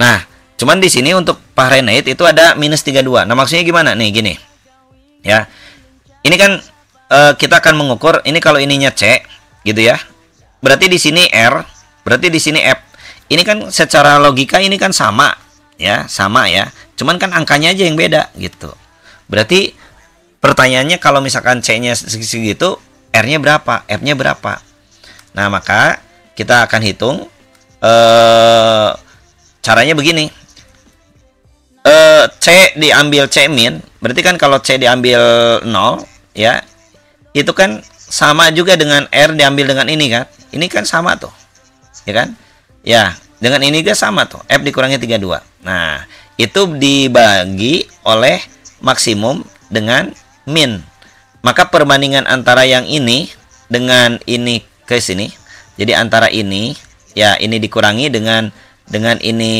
Nah, cuman di sini untuk Fahrenheit itu ada -32. Nah, maksudnya gimana? Nih, gini. Ya. Ini kan kita akan mengukur ini kalau ininya C, gitu ya. Berarti di sini R, berarti di sini F. Ini kan secara logika ini kan sama, ya, sama ya. Cuman kan angkanya aja yang beda, gitu. Berarti pertanyaannya kalau misalkan C-nya segitu, R-nya berapa? F-nya berapa? Nah, maka kita akan hitung caranya begini. C diambil C min, berarti kan kalau C diambil 0 ya, itu kan sama juga dengan R diambil dengan ini kan. Ini kan sama tuh. Ya kan? Ya, dengan ini juga sama tuh. F dikurangi 32. Nah, itu dibagi oleh maksimum dengan min. Maka perbandingan antara yang ini dengan ini ke sini. Jadi antara ini, ya ini dikurangi dengan ini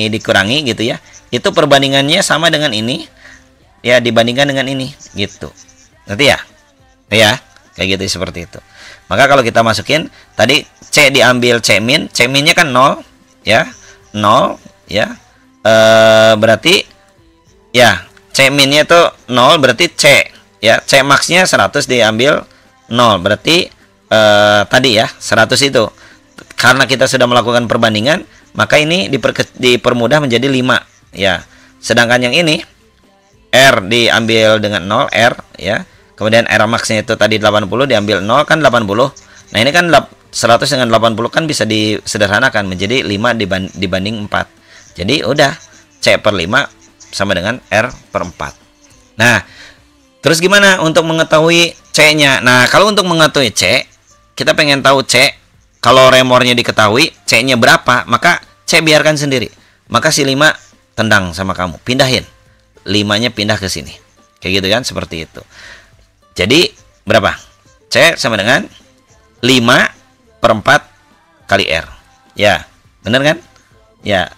dikurangi gitu ya. Itu perbandingannya sama dengan ini, ya dibandingkan dengan ini gitu. Ngerti ya? Ya, kayak gitu seperti itu. Maka kalau kita masukin tadi C diambil C minnya kan 0 ya. 0 ya. Berarti ya C minnya itu 0 berarti C ya. C maxnya 100 diambil 0 berarti tadi ya 100 itu. Karena kita sudah melakukan perbandingan, maka ini dipermudah menjadi 5 ya. Sedangkan yang ini R diambil dengan 0 R ya. Kemudian R max-nya itu tadi 80 diambil 0 kan 80. Nah, ini kan 100 dengan 80 kan bisa disederhanakan menjadi 5 dibanding 4. Jadi udah C per 5 sama dengan R per 4. Nah, terus gimana untuk mengetahui C-nya? Nah, kalau untuk mengetahui C, kita pengen tahu C. Kalau remornya diketahui, C-nya berapa, maka C biarkan sendiri. Maka si 5 tendang sama kamu, pindahin. 5-nya pindah ke sini. Kayak gitu kan, seperti itu. Jadi, berapa? C sama dengan 5 per 4 kali R. Ya, bener kan? Ya,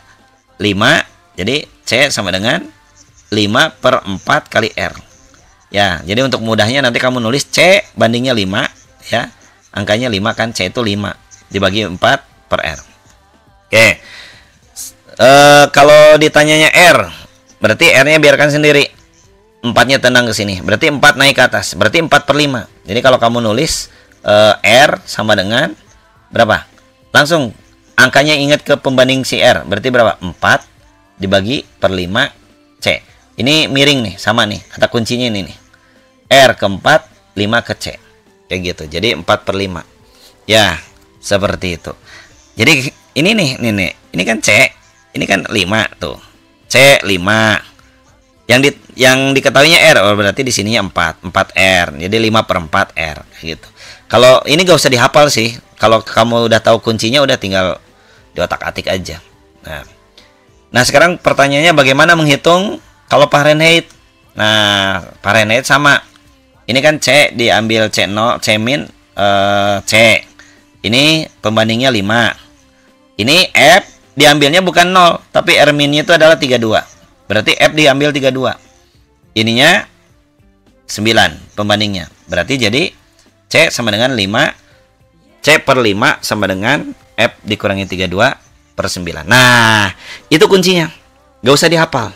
5. Jadi, C sama dengan 5 per 4 kali R. Ya, jadi untuk mudahnya nanti kamu nulis C bandingnya 5. Ya, angkanya 5 kan, C itu 5. Dibagi 4 per R. Oke. Kalau ditanyanya R, berarti R-nya biarkan sendiri. 4-nya tendang ke sini. Berarti 4 naik ke atas. Berarti 4 per 5. Jadi kalau kamu nulis R sama dengan berapa? Langsung angkanya ingat ke pembanding si R. Berarti berapa? 4 dibagi per 5 C. Ini miring nih, sama nih. Kata kuncinya ini nih. R ke 4, 5 ke C. Kayak gitu. Jadi 4 per 5. Ya, seperti itu. Jadi ini nih. Ini kan C. Ini kan 5 tuh. C 5. Yang diketahuinya R, oh berarti di sininya 4 R. Jadi 5 per 4 R gitu. Kalau ini gak usah dihafal sih. Kalau kamu udah tahu kuncinya, udah tinggal diotak-atik aja. Nah, sekarang pertanyaannya bagaimana menghitung kalau Fahrenheit? Nah, Fahrenheit sama. Ini kan C diambil C0, C min C. Ini pembandingnya 5. Ini F diambilnya bukan 0, tapi R min-nya itu adalah 32. Berarti F diambil 32. Ininya 9 pembandingnya. Berarti jadi C sama dengan 5. C per 5 sama dengan F dikurangi 32 per 9. Nah, itu kuncinya. Gak usah dihafal.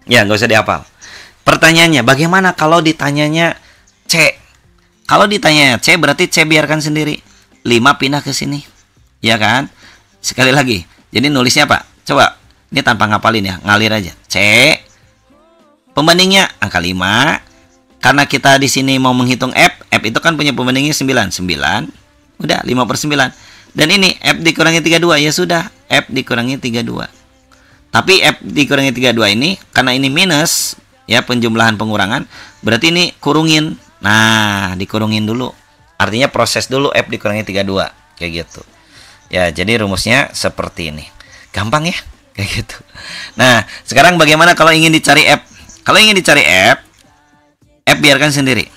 Ya, gak usah dihafal. Pertanyaannya, bagaimana kalau ditanyanya C? Kalau ditanyanya C, berarti C biarkan sendiri. 5 pindah ke sini. Ya kan? Sekali lagi. Jadi nulisnya apa? Coba. Ini tanpa ngapalin ya, ngalir aja. C Pembandingnya angka 5. Karena kita di sini mau menghitung F itu kan punya pembandingnya 9. 9. Udah 5/9. Dan ini F dikurangi 32, ya sudah, F dikurangi 32. Tapi F dikurangi 32 ini karena ini minus, ya, penjumlahan pengurangan, berarti ini kurungin. Nah, dikurungin dulu. Artinya proses dulu F dikurangi 32, kayak gitu. Ya, jadi rumusnya seperti ini. Gampang ya, kayak gitu. Nah, sekarang bagaimana kalau ingin dicari F? Kalau ingin dicari F biarkan sendiri.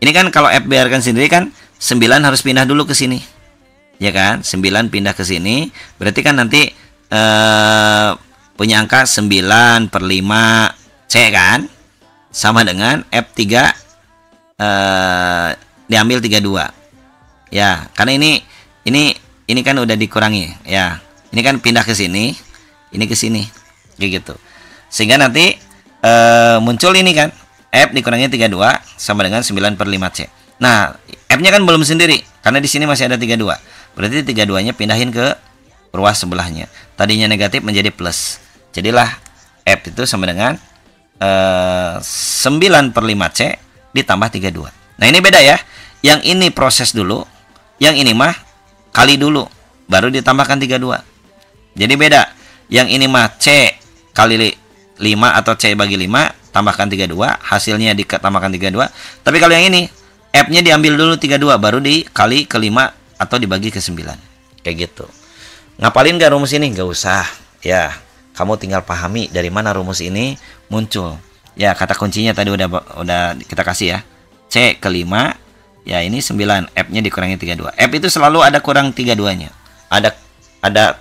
Ini kan kalau F biarkan sendiri kan 9 harus pindah dulu ke sini. Ya kan? 9 pindah ke sini, berarti kan nanti punya angka 9/5 C kan? Sama dengan F3 diambil 32. Ya, karena ini kan udah dikurangi, ya. Ini kan pindah ke sini, ini ke sini. Kayak gitu. Sehingga nanti muncul ini kan F dikurangi 32 sama dengan 9/5 C. Nah, F-nya kan belum sendiri karena di sini masih ada 32. Berarti 32-nya pindahin ke ruas sebelahnya. Tadinya negatif menjadi plus. Jadilah F itu sama dengan 9/5 C ditambah 32. Nah, ini beda ya. Yang ini proses dulu, yang ini mah kali dulu baru ditambahkan 32. Jadi beda. Yang ini mah C kali 5 atau C bagi 5 tambahkan 32, hasilnya ditambahkan 32. Tapi kalau yang ini F-nya diambil dulu 32 baru dikali ke 5 atau dibagi ke 9. Kayak gitu. Ngapalin gak rumus ini? Gak usah. Ya, kamu tinggal pahami dari mana rumus ini muncul. Ya, kata kuncinya tadi udah kita kasih ya. C ke 5, ya ini 9, F-nya dikurangi 32. F itu selalu ada kurang 32-nya. Ada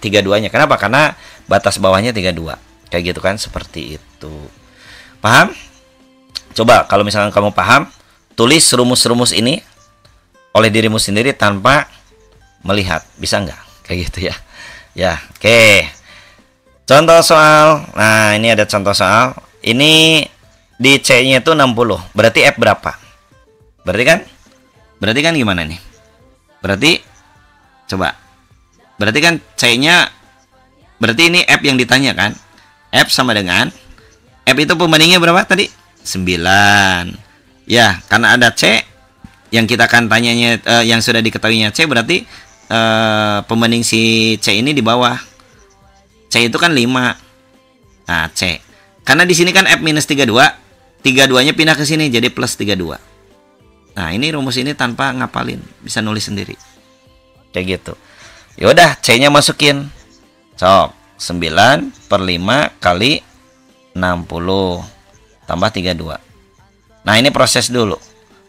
32-nya. Kenapa? Karena batas bawahnya 32. Kayak gitu kan, seperti itu. Paham? Coba kalau misalkan kamu paham, tulis rumus-rumus ini oleh dirimu sendiri tanpa melihat. Bisa nggak? Kayak gitu ya. Ya, oke. Contoh soal. Nah, ini ada contoh soal. Ini di C-nya itu 60. Berarti F berapa? Berarti kan gimana nih? Berarti coba. Berarti kan C-nya, berarti ini F yang ditanya kan? F sama dengan F itu pembandingnya berapa tadi? 9. Ya, karena ada C yang kita akan tanyanya yang sudah diketahuinya C, berarti pembanding si C ini di bawah. C itu kan 5. Nah, C. Karena di sini kan F minus 32, 32-nya pindah ke sini jadi plus 32. Nah, ini rumus ini tanpa ngapalin, bisa nulis sendiri. Kayak gitu. Ya udah, C-nya masukin. Sok, 9/5 kali 60 tambah 32. Nah, ini proses dulu.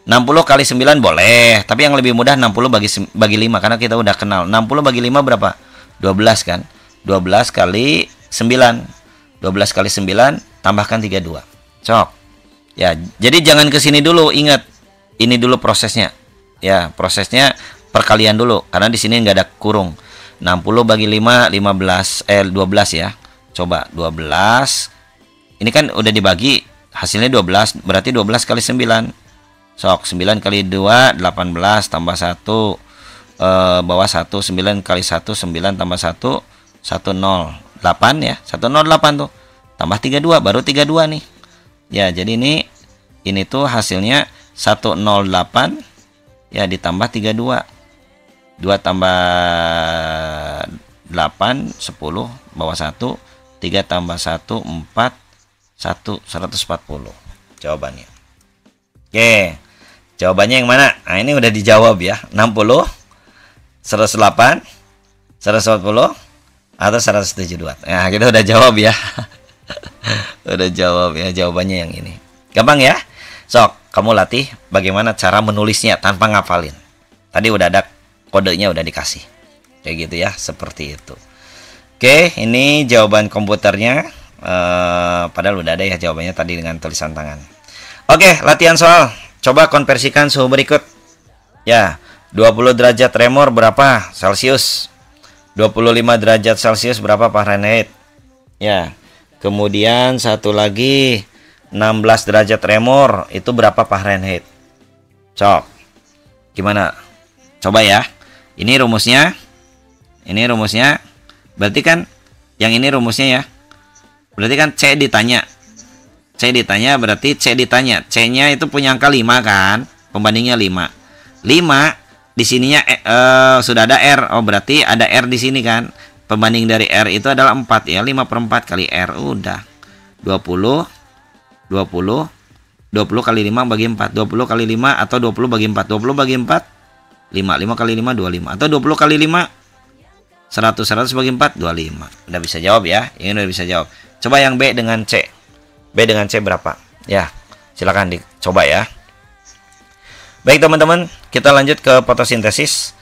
60 kali 9 boleh, tapi yang lebih mudah 60 bagi 5 karena kita udah kenal. 60 bagi 5 berapa? 12 kan? 12 kali 9. 12 kali 9 tambahkan 32. Cok. Ya, jadi jangan ke sini dulu, ingat. Ini dulu prosesnya. Ya, prosesnya perkalian dulu karena di sini nggak ada kurung. 60 bagi 5 12 ya. Coba 12. Ini kan udah dibagi, hasilnya 12, berarti 12 kali 9. Sok, 9 kali 2 18 tambah 1 bawah 1, 9 kali 1 9 tambah 1 108 ya. 108 tuh. Tambah 32 baru 32 nih. Ya, jadi ini tuh hasilnya 108 ya ditambah 32. 2 tambah 8 10 bawah 1, 3 tambah 1 4 140 jawabannya. Oke, jawabannya yang mana? Nah, ini udah dijawab ya. 60 108 140 atau 172. Nah, kita udah jawab ya. Udah jawab ya, jawabannya yang ini. Gampang ya. Sok, kamu latih bagaimana cara menulisnya tanpa ngafalin. Tadi udah ada kodenya, udah dikasih. Kayak gitu ya, seperti itu. Oke, ini jawaban komputernya. Padahal udah ada ya jawabannya tadi dengan tulisan tangan. Oke, latihan soal. Coba konversikan suhu berikut. Ya, 20 derajat tremor berapa Celcius? 25 derajat Celcius berapa Fahrenheit? Ya. Kemudian satu lagi 16 derajat tremor itu berapa Fahrenheit? Cok. Gimana? Coba ya. Ini rumusnya. Ini rumusnya. Berarti kan yang ini rumusnya ya. Berarti kan C ditanya. C C ditanya berarti C ditanya. C-nya itu punya angka 5 kan? Pembandingnya 5. 5 di sininya sudah ada R. Oh, berarti ada R di sini kan? Pembanding dari R itu adalah 4 ya. 5/4 kali R udah 20 kali 5 bagi 4. 20 kali 5 atau 20 bagi 4. 20 bagi 4 5. 5 kali 5 25. Atau 20 kali 5 100. 100 bagi 4 25. Udah bisa jawab ya. Ini udah bisa jawab. Coba yang B dengan C. B dengan C berapa? Ya, silakan dicoba ya. Baik teman-teman, kita lanjut ke fotosintesis.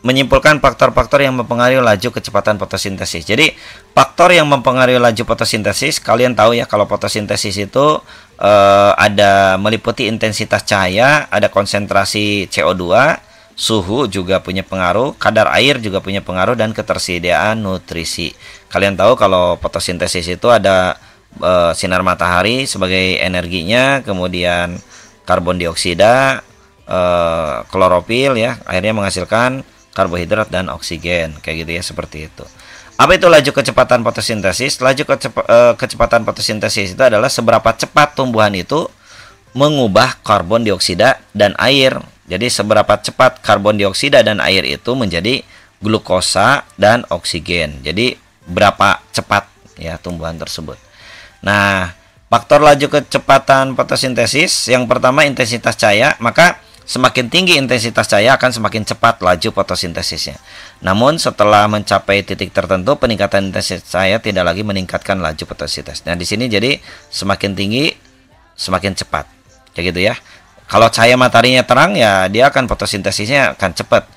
Menyimpulkan faktor-faktor yang mempengaruhi laju kecepatan fotosintesis. Jadi, faktor yang mempengaruhi laju fotosintesis, kalian tahu ya kalau fotosintesis itu ada meliputi intensitas cahaya, ada konsentrasi CO2, suhu juga punya pengaruh, kadar air juga punya pengaruh, dan ketersediaan nutrisi. Kalian tahu kalau fotosintesis itu ada sinar matahari sebagai energinya, kemudian karbon dioksida, klorofil ya, akhirnya menghasilkan karbohidrat dan oksigen, kayak gitu ya, seperti itu. Apa itu laju kecepatan fotosintesis? Laju kecepatan fotosintesis itu adalah seberapa cepat tumbuhan itu mengubah karbon dioksida dan air. Jadi seberapa cepat karbon dioksida dan air itu menjadi glukosa dan oksigen. Jadi berapa cepat ya tumbuhan tersebut. Nah, faktor laju kecepatan fotosintesis yang pertama intensitas cahaya, maka semakin tinggi intensitas cahaya akan semakin cepat laju fotosintesisnya. Namun setelah mencapai titik tertentu, peningkatan intensitas cahaya tidak lagi meningkatkan laju fotosintesis. Nah, di sini jadi semakin tinggi semakin cepat. Kayak gitu ya. Kalau cahaya mataharinya terang ya dia akan fotosintesisnya akan cepat.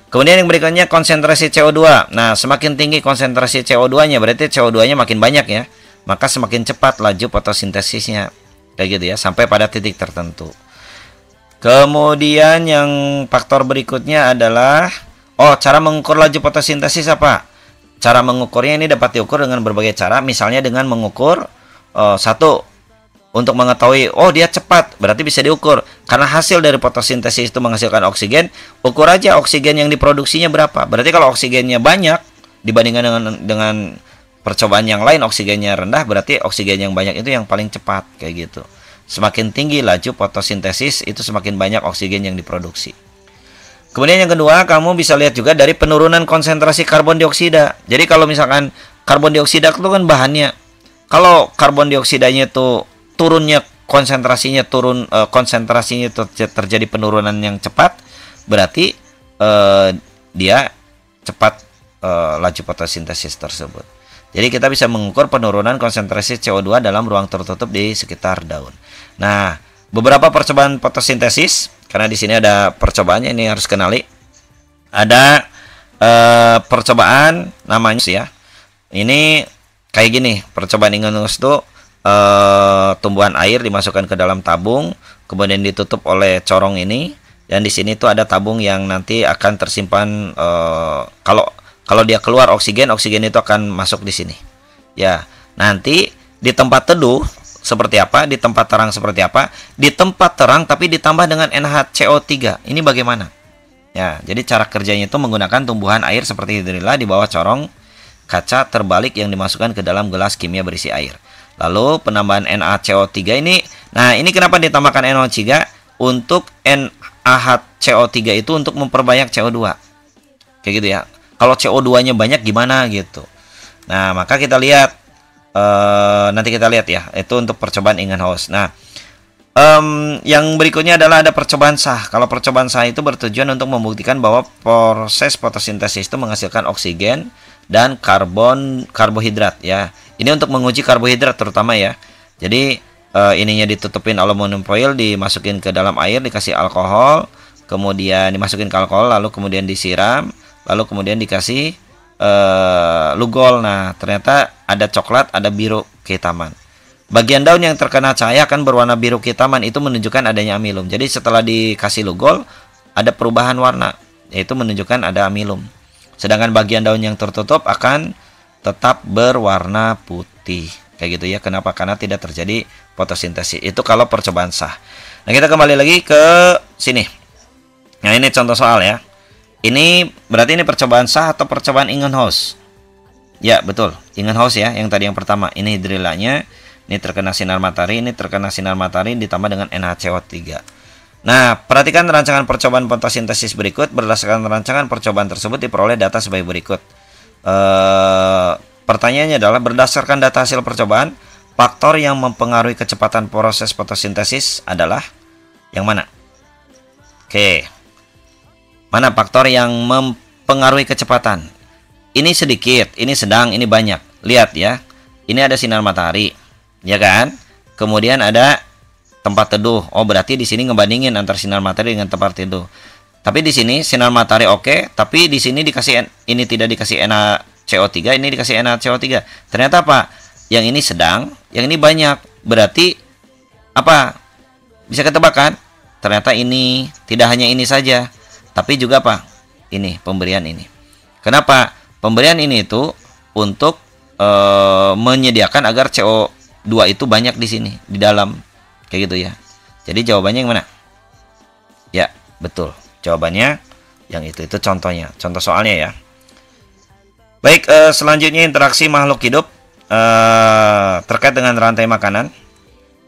Kemudian yang berikutnya konsentrasi CO2. Nah, semakin tinggi konsentrasi CO2-nya berarti CO2-nya makin banyak ya. Maka semakin cepat laju fotosintesisnya. Kayak gitu ya, sampai pada titik tertentu. Kemudian yang faktor berikutnya adalah cara mengukur laju fotosintesis apa? Cara mengukurnya ini dapat diukur dengan berbagai cara, misalnya dengan mengukur satu, untuk mengetahui dia cepat, berarti bisa diukur karena hasil dari fotosintesis itu menghasilkan oksigen. Ukur aja oksigen yang diproduksinya berapa. Berarti kalau oksigennya banyak dibandingkan dengan percobaan yang lain oksigennya rendah, berarti oksigen yang banyak itu yang paling cepat, kayak gitu. Semakin tinggi laju fotosintesis itu semakin banyak oksigen yang diproduksi. Kemudian yang kedua, kamu bisa lihat juga dari penurunan konsentrasi karbon dioksida. Jadi kalau misalkan karbon dioksida itu kan bahannya, kalau karbon dioksidanya itu turunnya konsentrasinya terjadi penurunan yang cepat, berarti dia cepat laju fotosintesis tersebut. Jadi kita bisa mengukur penurunan konsentrasi CO2 dalam ruang tertutup di sekitar daun. Nah, beberapa percobaan fotosintesis, karena di sini ada percobaannya, ini harus kenali. Ada percobaan namanya ya. Ini kayak gini, percobaan Ingenius itu tumbuhan air dimasukkan ke dalam tabung, kemudian ditutup oleh corong ini, dan di sini tuh ada tabung yang nanti akan tersimpan. Kalau dia keluar oksigen itu akan masuk di sini. Ya, nanti di tempat teduh seperti apa, di tempat terang seperti apa, di tempat terang tapi ditambah dengan NaCO3. Ini bagaimana? Ya, jadi cara kerjanya itu menggunakan tumbuhan air seperti hidrilla di bawah corong kaca terbalik yang dimasukkan ke dalam gelas kimia berisi air. Lalu penambahan NaCO3 ini, nah ini kenapa ditambahkan NaCO3? Untuk NaCO3 itu untuk memperbanyak CO2. Kayak gitu ya. Kalau CO2-nya banyak gimana gitu. Nah, maka kita lihat nanti kita lihat ya, itu untuk percobaan Ingenhousz. Nah, yang berikutnya adalah ada percobaan sah. Kalau percobaan sah itu bertujuan untuk membuktikan bahwa proses fotosintesis itu menghasilkan oksigen dan karbohidrat ya. Ini untuk menguji karbohidrat terutama ya. Jadi ininya ditutupin aluminium foil, dimasukin ke dalam air, dikasih alkohol, kemudian dimasukin ke alkohol, lalu kemudian disiram, lalu kemudian dikasih lugol. Nah, ternyata ada coklat, ada biru kehitaman. Bagian daun yang terkena cahaya akan berwarna biru kehitaman, itu menunjukkan adanya amilum. Jadi setelah dikasih lugol ada perubahan warna, yaitu menunjukkan ada amilum. Sedangkan bagian daun yang tertutup akan tetap berwarna putih. Kayak gitu ya. Kenapa? Karena tidak terjadi fotosintesis. Itu kalau percobaan sah. Nah, kita kembali lagi ke sini. Nah, ini contoh soal ya. Ini berarti ini percobaan sah atau percobaan Ingenhousz? Ya, betul. Ingenhousz ya, yang tadi yang pertama. Ini hidrillanya. Ini terkena sinar matahari, ini terkena sinar matahari ditambah dengan NaCO3. Nah, perhatikan rancangan percobaan fotosintesis berikut. Berdasarkan rancangan percobaan tersebut diperoleh data sebagai berikut. Pertanyaannya adalah berdasarkan data hasil percobaan, faktor yang mempengaruhi kecepatan proses fotosintesis adalah yang mana? Oke. Mana faktor yang mempengaruhi kecepatan? Ini sedikit, ini sedang, ini banyak. Lihat ya. Ini ada sinar matahari, ya kan? Kemudian ada tempat teduh. Oh, berarti di sini ngebandingin antara sinar matahari dengan tempat teduh. Tapi di sini sinar matahari oke, tapi di sini dikasih ini tidak dikasih NaCO3, ini dikasih NaCO3. Ternyata apa? Yang ini sedang, yang ini banyak. Berarti apa? Bisa ketebak kan? Ternyata ini tidak hanya ini saja, tapi juga apa? Ini pemberian ini. Kenapa? Pemberian ini itu untuk menyediakan agar CO2 itu banyak di sini, di dalam. Kayak gitu ya. Jadi jawabannya yang mana? Ya, betul. Jawabannya yang itu contohnya, contoh soalnya ya. Baik, selanjutnya interaksi makhluk hidup terkait dengan rantai makanan.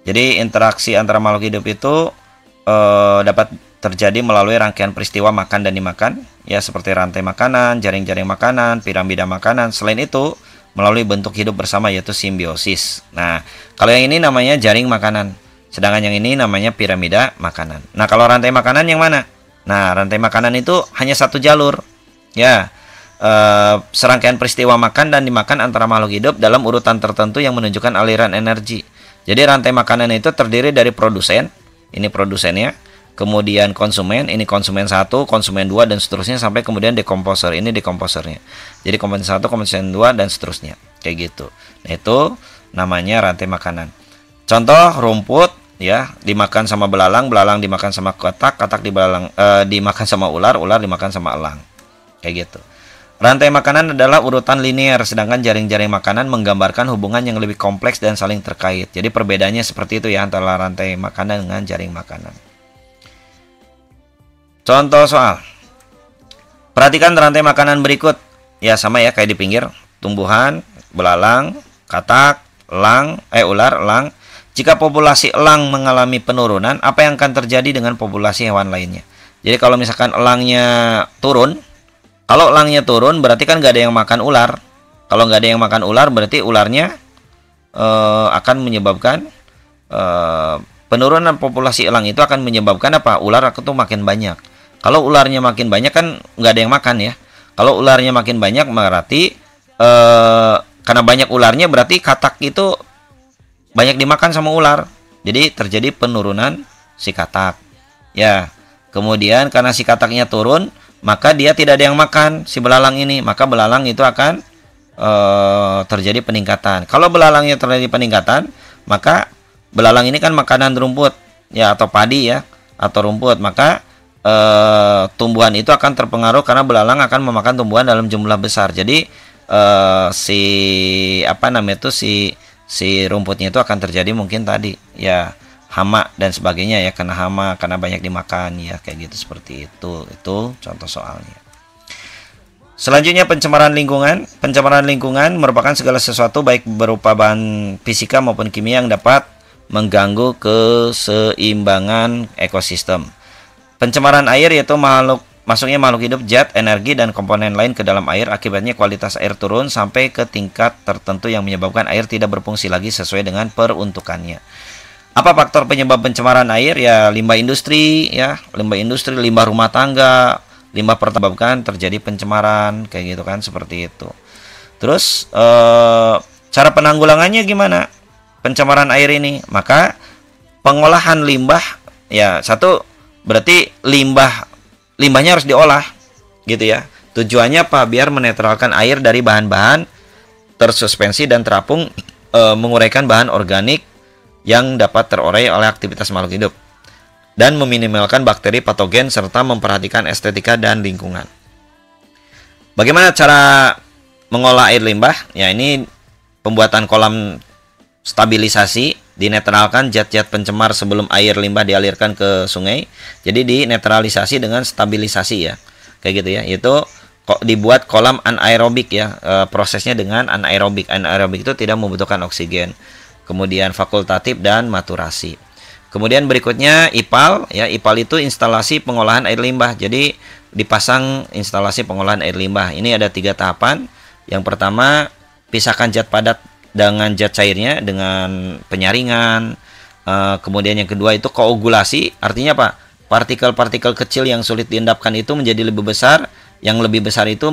Jadi interaksi antara makhluk hidup itu dapat terjadi melalui rangkaian peristiwa makan dan dimakan, ya, seperti rantai makanan, jaring-jaring makanan, piramida makanan. Selain itu, melalui bentuk hidup bersama, yaitu simbiosis. Nah, kalau yang ini namanya jaring makanan, sedangkan yang ini namanya piramida makanan. Nah, kalau rantai makanan yang mana? Nah, rantai makanan itu hanya satu jalur, ya. Serangkaian peristiwa makan dan dimakan antara makhluk hidup dalam urutan tertentu yang menunjukkan aliran energi. Jadi rantai makanan itu terdiri dari produsen, ini produsennya, kemudian konsumen, ini konsumen 1, konsumen 2, dan seterusnya sampai kemudian dekomposer, ini dekomposernya. Jadi konsumen 1, konsumen 2, dan seterusnya, kayak gitu. Nah, itu namanya rantai makanan. Contoh rumput, ya, dimakan sama belalang, belalang dimakan sama katak, katak dimakan sama ular, ular dimakan sama elang, kayak gitu. Rantai makanan adalah urutan linear, sedangkan jaring-jaring makanan menggambarkan hubungan yang lebih kompleks dan saling terkait. Jadi perbedaannya seperti itu ya antara rantai makanan dengan jaring makanan. Contoh soal. Perhatikan rantai makanan berikut. Ya, sama ya kayak di pinggir. Tumbuhan, belalang, katak, ular, elang. Jika populasi elang mengalami penurunan, apa yang akan terjadi dengan populasi hewan lainnya? Jadi kalau misalkan elangnya turun, kalau elangnya turun berarti kan nggak ada yang makan ular. Kalau nggak ada yang makan ular berarti ularnya akan menyebabkan penurunan populasi elang itu akan menyebabkan apa? Ular itu makin banyak. Kalau ularnya makin banyak kan nggak ada yang makan ya. Kalau ularnya makin banyak berarti karena banyak ularnya berarti katak itu banyak dimakan sama ular. Jadi terjadi penurunan si katak. Ya. Kemudian karena si kataknya turun, maka dia tidak ada yang makan si belalang ini, maka belalang itu akan terjadi peningkatan. Kalau belalangnya terjadi peningkatan, maka belalang ini kan makanan rumput ya, atau padi ya, atau rumput, maka tumbuhan itu akan terpengaruh karena belalang akan memakan tumbuhan dalam jumlah besar. Jadi si rumputnya itu akan terjadi mungkin tadi ya hama dan sebagainya ya, kena hama karena banyak dimakan ya, kayak gitu, seperti itu contoh soalnya. Selanjutnya pencemaran lingkungan. Pencemaran lingkungan merupakan segala sesuatu baik berupa bahan fisika maupun kimia yang dapat mengganggu keseimbangan ekosistem. Pencemaran air yaitu masuknya makhluk hidup, zat, energi, dan komponen lain ke dalam air. Akibatnya kualitas air turun sampai ke tingkat tertentu yang menyebabkan air tidak berfungsi lagi sesuai dengan peruntukannya. Apa faktor penyebab pencemaran air? Ya, limbah industri, limbah rumah tangga, limbah pertambangan terjadi pencemaran, kayak gitu kan, seperti itu. Terus cara penanggulangannya gimana? Pencemaran air ini, maka pengolahan limbah, ya, satu berarti limbahnya harus diolah, gitu ya. Tujuannya apa? Biar menetralkan air dari bahan-bahan tersuspensi dan terapung, menguraikan bahan organik yang dapat terurai oleh aktivitas makhluk hidup, dan meminimalkan bakteri patogen serta memperhatikan estetika dan lingkungan. Bagaimana cara mengolah air limbah? Ya, ini pembuatan kolam stabilisasi, dinetralkan zat-zat pencemar sebelum air limbah dialirkan ke sungai. Jadi dinetralisasi dengan stabilisasi ya, kayak gitu ya. Itu kok dibuat kolam anaerobik ya, prosesnya dengan anaerobik. Anaerobik itu tidak membutuhkan oksigen. kemudian fakultatif dan maturasi. Kemudian berikutnya IPAL ya. IPAL itu instalasi pengolahan air limbah. Jadi dipasang instalasi pengolahan air limbah. Ini ada 3 tahapan. Yang pertama, pisahkan zat padat dengan zat cairnya dengan penyaringan. Kemudian yang kedua itu koagulasi. Artinya apa? Partikel-partikel kecil yang sulit diendapkan itu menjadi lebih besar. Yang lebih besar itu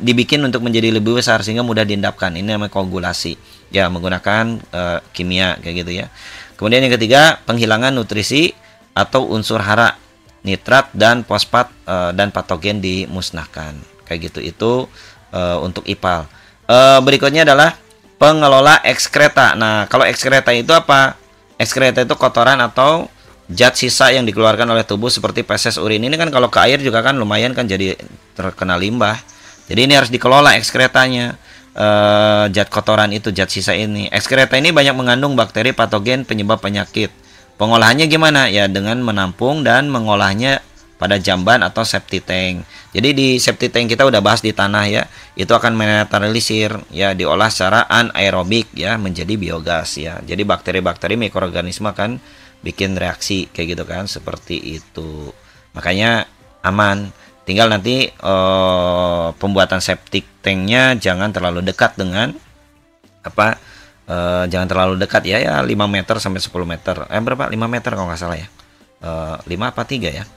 dibikin untuk menjadi lebih besar sehingga mudah diendapkan. Ini namanya koagulasi. Ya, menggunakan kimia kayak gitu ya. Kemudian yang ketiga, penghilangan nutrisi atau unsur hara, nitrat dan fosfat dan patogen dimusnahkan. Kayak gitu. Itu untuk IPAL. Berikutnya adalah pengelola ekskreta. Nah, kalau ekskreta itu apa? Ekskreta itu kotoran atau zat sisa yang dikeluarkan oleh tubuh seperti feses, urin. Ini kan kalau ke air juga kan lumayan kan jadi terkena limbah. Jadi ini harus dikelola ekskretanya. Zat kotoran itu, zat sisa ini. Ekskreta ini banyak mengandung bakteri patogen penyebab penyakit. Pengolahannya gimana? Ya dengan menampung dan mengolahnya pada jamban atau septic tank. Jadi di septic tank kita udah bahas di tanah ya. Itu akan menetralisir ya, diolah secara anaerobik ya menjadi biogas ya. Jadi bakteri-bakteri mikroorganisme kan bikin reaksi kayak gitu kan, seperti itu. Makanya aman. Tinggal nanti pembuatan septic tanknya jangan terlalu dekat dengan apa? Jangan terlalu dekat ya 5 meter sampai 10 meter. Berapa? 5 meter kalau nggak salah ya. 5 apa 3 ya?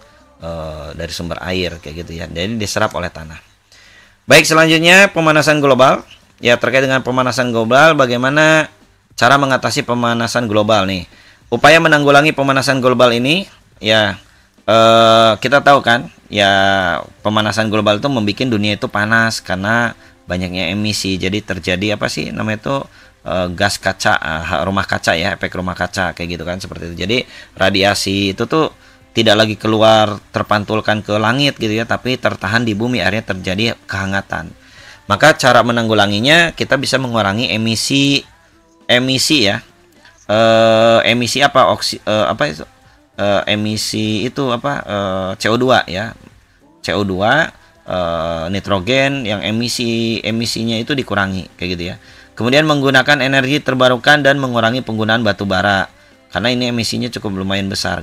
Dari sumber air kayak gitu ya. Jadi diserap oleh tanah. Baik, selanjutnya pemanasan global. Ya, terkait dengan pemanasan global, bagaimana cara mengatasi pemanasan global nih? Upaya menanggulangi pemanasan global ini ya, kita tahu kan ya, pemanasan global itu membuat dunia itu panas karena banyaknya emisi. Jadi terjadi apa sih namanya itu gas kaca, rumah kaca ya, efek rumah kaca kayak gitu kan, seperti itu. Jadi radiasi itu tuh tidak lagi keluar terpantulkan ke langit gitu ya, tapi tertahan di bumi, akhirnya terjadi kehangatan. Maka cara menanggulanginya kita bisa mengurangi emisi ya. Emisi apa? Emisi itu apa? CO2 ya. CO2, nitrogen yang emisinya itu dikurangi kayak gitu ya. Kemudian menggunakan energi terbarukan dan mengurangi penggunaan batu bara karena ini emisinya cukup lumayan besar.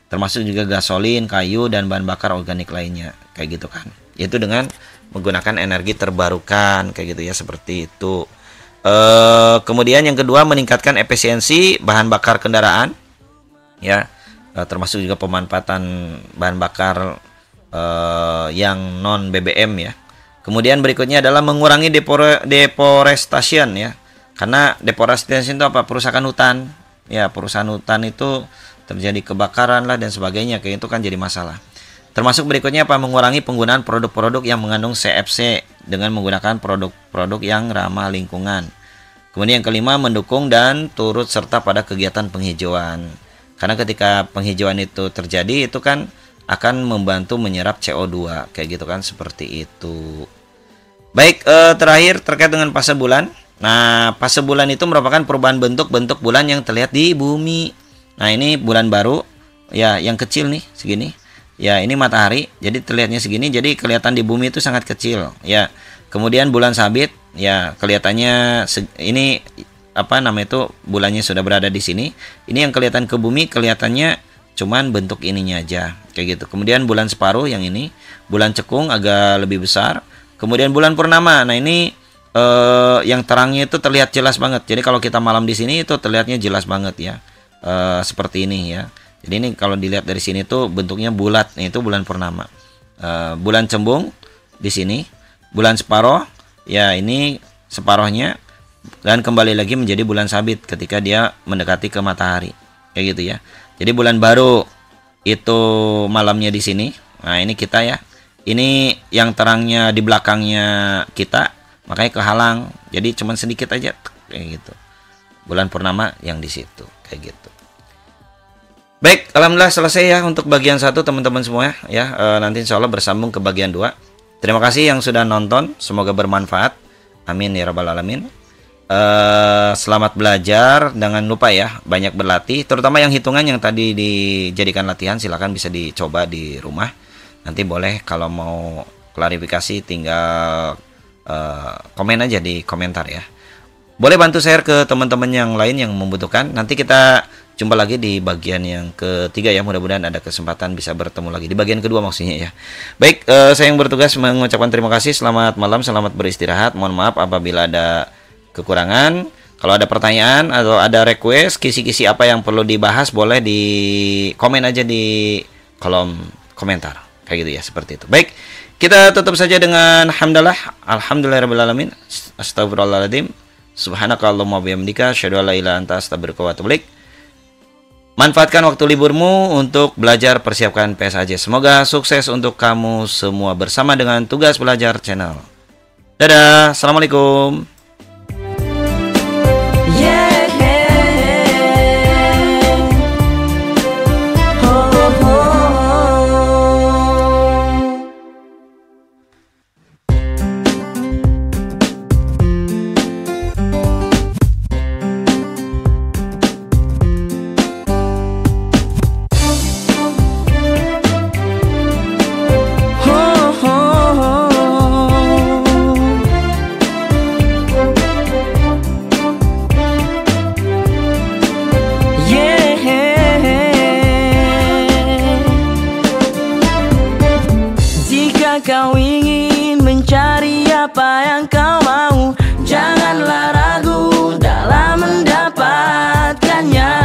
Termasuk juga gasolin, kayu, dan bahan bakar organik lainnya kayak gitu kan. Itu dengan menggunakan energi terbarukan kayak gitu ya, seperti itu. Kemudian yang kedua, meningkatkan efisiensi bahan bakar kendaraan ya, termasuk juga pemanfaatan bahan bakar yang non BBM ya. Kemudian berikutnya adalah mengurangi deforestation ya, karena deforestation itu apa? Perusakan hutan ya. Perusakan hutan itu terjadi kebakaran lah dan sebagainya, kayak itu kan jadi masalah. Termasuk berikutnya apa? Mengurangi penggunaan produk-produk yang mengandung CFC dengan menggunakan produk-produk yang ramah lingkungan. Kemudian yang kelima, mendukung dan turut serta pada kegiatan penghijauan. Karena ketika penghijauan itu terjadi, itu kan akan membantu menyerap CO2 kayak gitu kan, seperti itu. Baik, terakhir terkait dengan fase bulan. Nah, fase bulan itu merupakan perubahan bentuk bulan yang terlihat di bumi. Nah, ini bulan baru ya, yang kecil nih segini ya, ini matahari, jadi terlihatnya segini, jadi kelihatan di bumi itu sangat kecil ya. Kemudian bulan sabit ya, kelihatannya ini apa namanya itu, bulannya sudah berada di sini. Ini yang kelihatan ke bumi kelihatannya cuman bentuk ininya aja kayak gitu. Kemudian bulan separuh yang ini, bulan cekung agak lebih besar. Kemudian bulan purnama, nah ini yang terangnya itu terlihat jelas banget. Jadi kalau kita malam di sini itu terlihatnya jelas banget ya. Seperti ini ya. Jadi ini kalau dilihat dari sini tuh bentuknya bulat. Ini itu bulan purnama. Bulan cembung di sini, bulan separuh ya, ini separuhnya, dan kembali lagi menjadi bulan sabit ketika dia mendekati ke matahari kayak gitu ya. Jadi bulan baru itu malamnya di sini. Nah, ini kita ya. Ini yang terangnya di belakangnya kita, makanya kehalang. Jadi cuman sedikit aja kayak gitu. Bulan purnama yang di situ kayak gitu. Baik, alhamdulillah selesai ya untuk bagian 1 teman-teman semua ya. Nanti insya Allah bersambung ke bagian 2. Terima kasih yang sudah nonton, semoga bermanfaat. Amin ya rabbal alamin. Selamat belajar, jangan lupa ya banyak berlatih, terutama yang hitungan yang tadi dijadikan latihan, silakan bisa dicoba di rumah. Nanti boleh kalau mau klarifikasi tinggal komen aja di komentar ya. Boleh bantu share ke teman-teman yang lain yang membutuhkan. Nanti kita jumpa lagi di bagian yang ketiga ya. Mudah-mudahan ada kesempatan bisa bertemu lagi di bagian kedua maksudnya ya. Baik, saya yang bertugas mengucapkan terima kasih. Selamat malam, selamat beristirahat. Mohon maaf apabila ada kekurangan. Kalau ada pertanyaan atau ada request kisi-kisi apa yang perlu dibahas, boleh di komen aja di kolom komentar. Kayak gitu ya, seperti itu. Baik, kita tutup saja dengan hamdalah. Alhamdulillahirabbil alamin. Astagfirullahaladzim. Subhanakallahumma bihamdika asyhadu an la ilaha illa anta astaghfiruka wa atubu ilaik. Manfaatkan waktu liburmu untuk belajar, persiapkan PSAJ. Semoga sukses untuk kamu semua bersama dengan Tugas Belajar Channel. Dadah, assalamualaikum. Kau ingin mencari apa yang kau mau, janganlah ragu dalam mendapatkannya.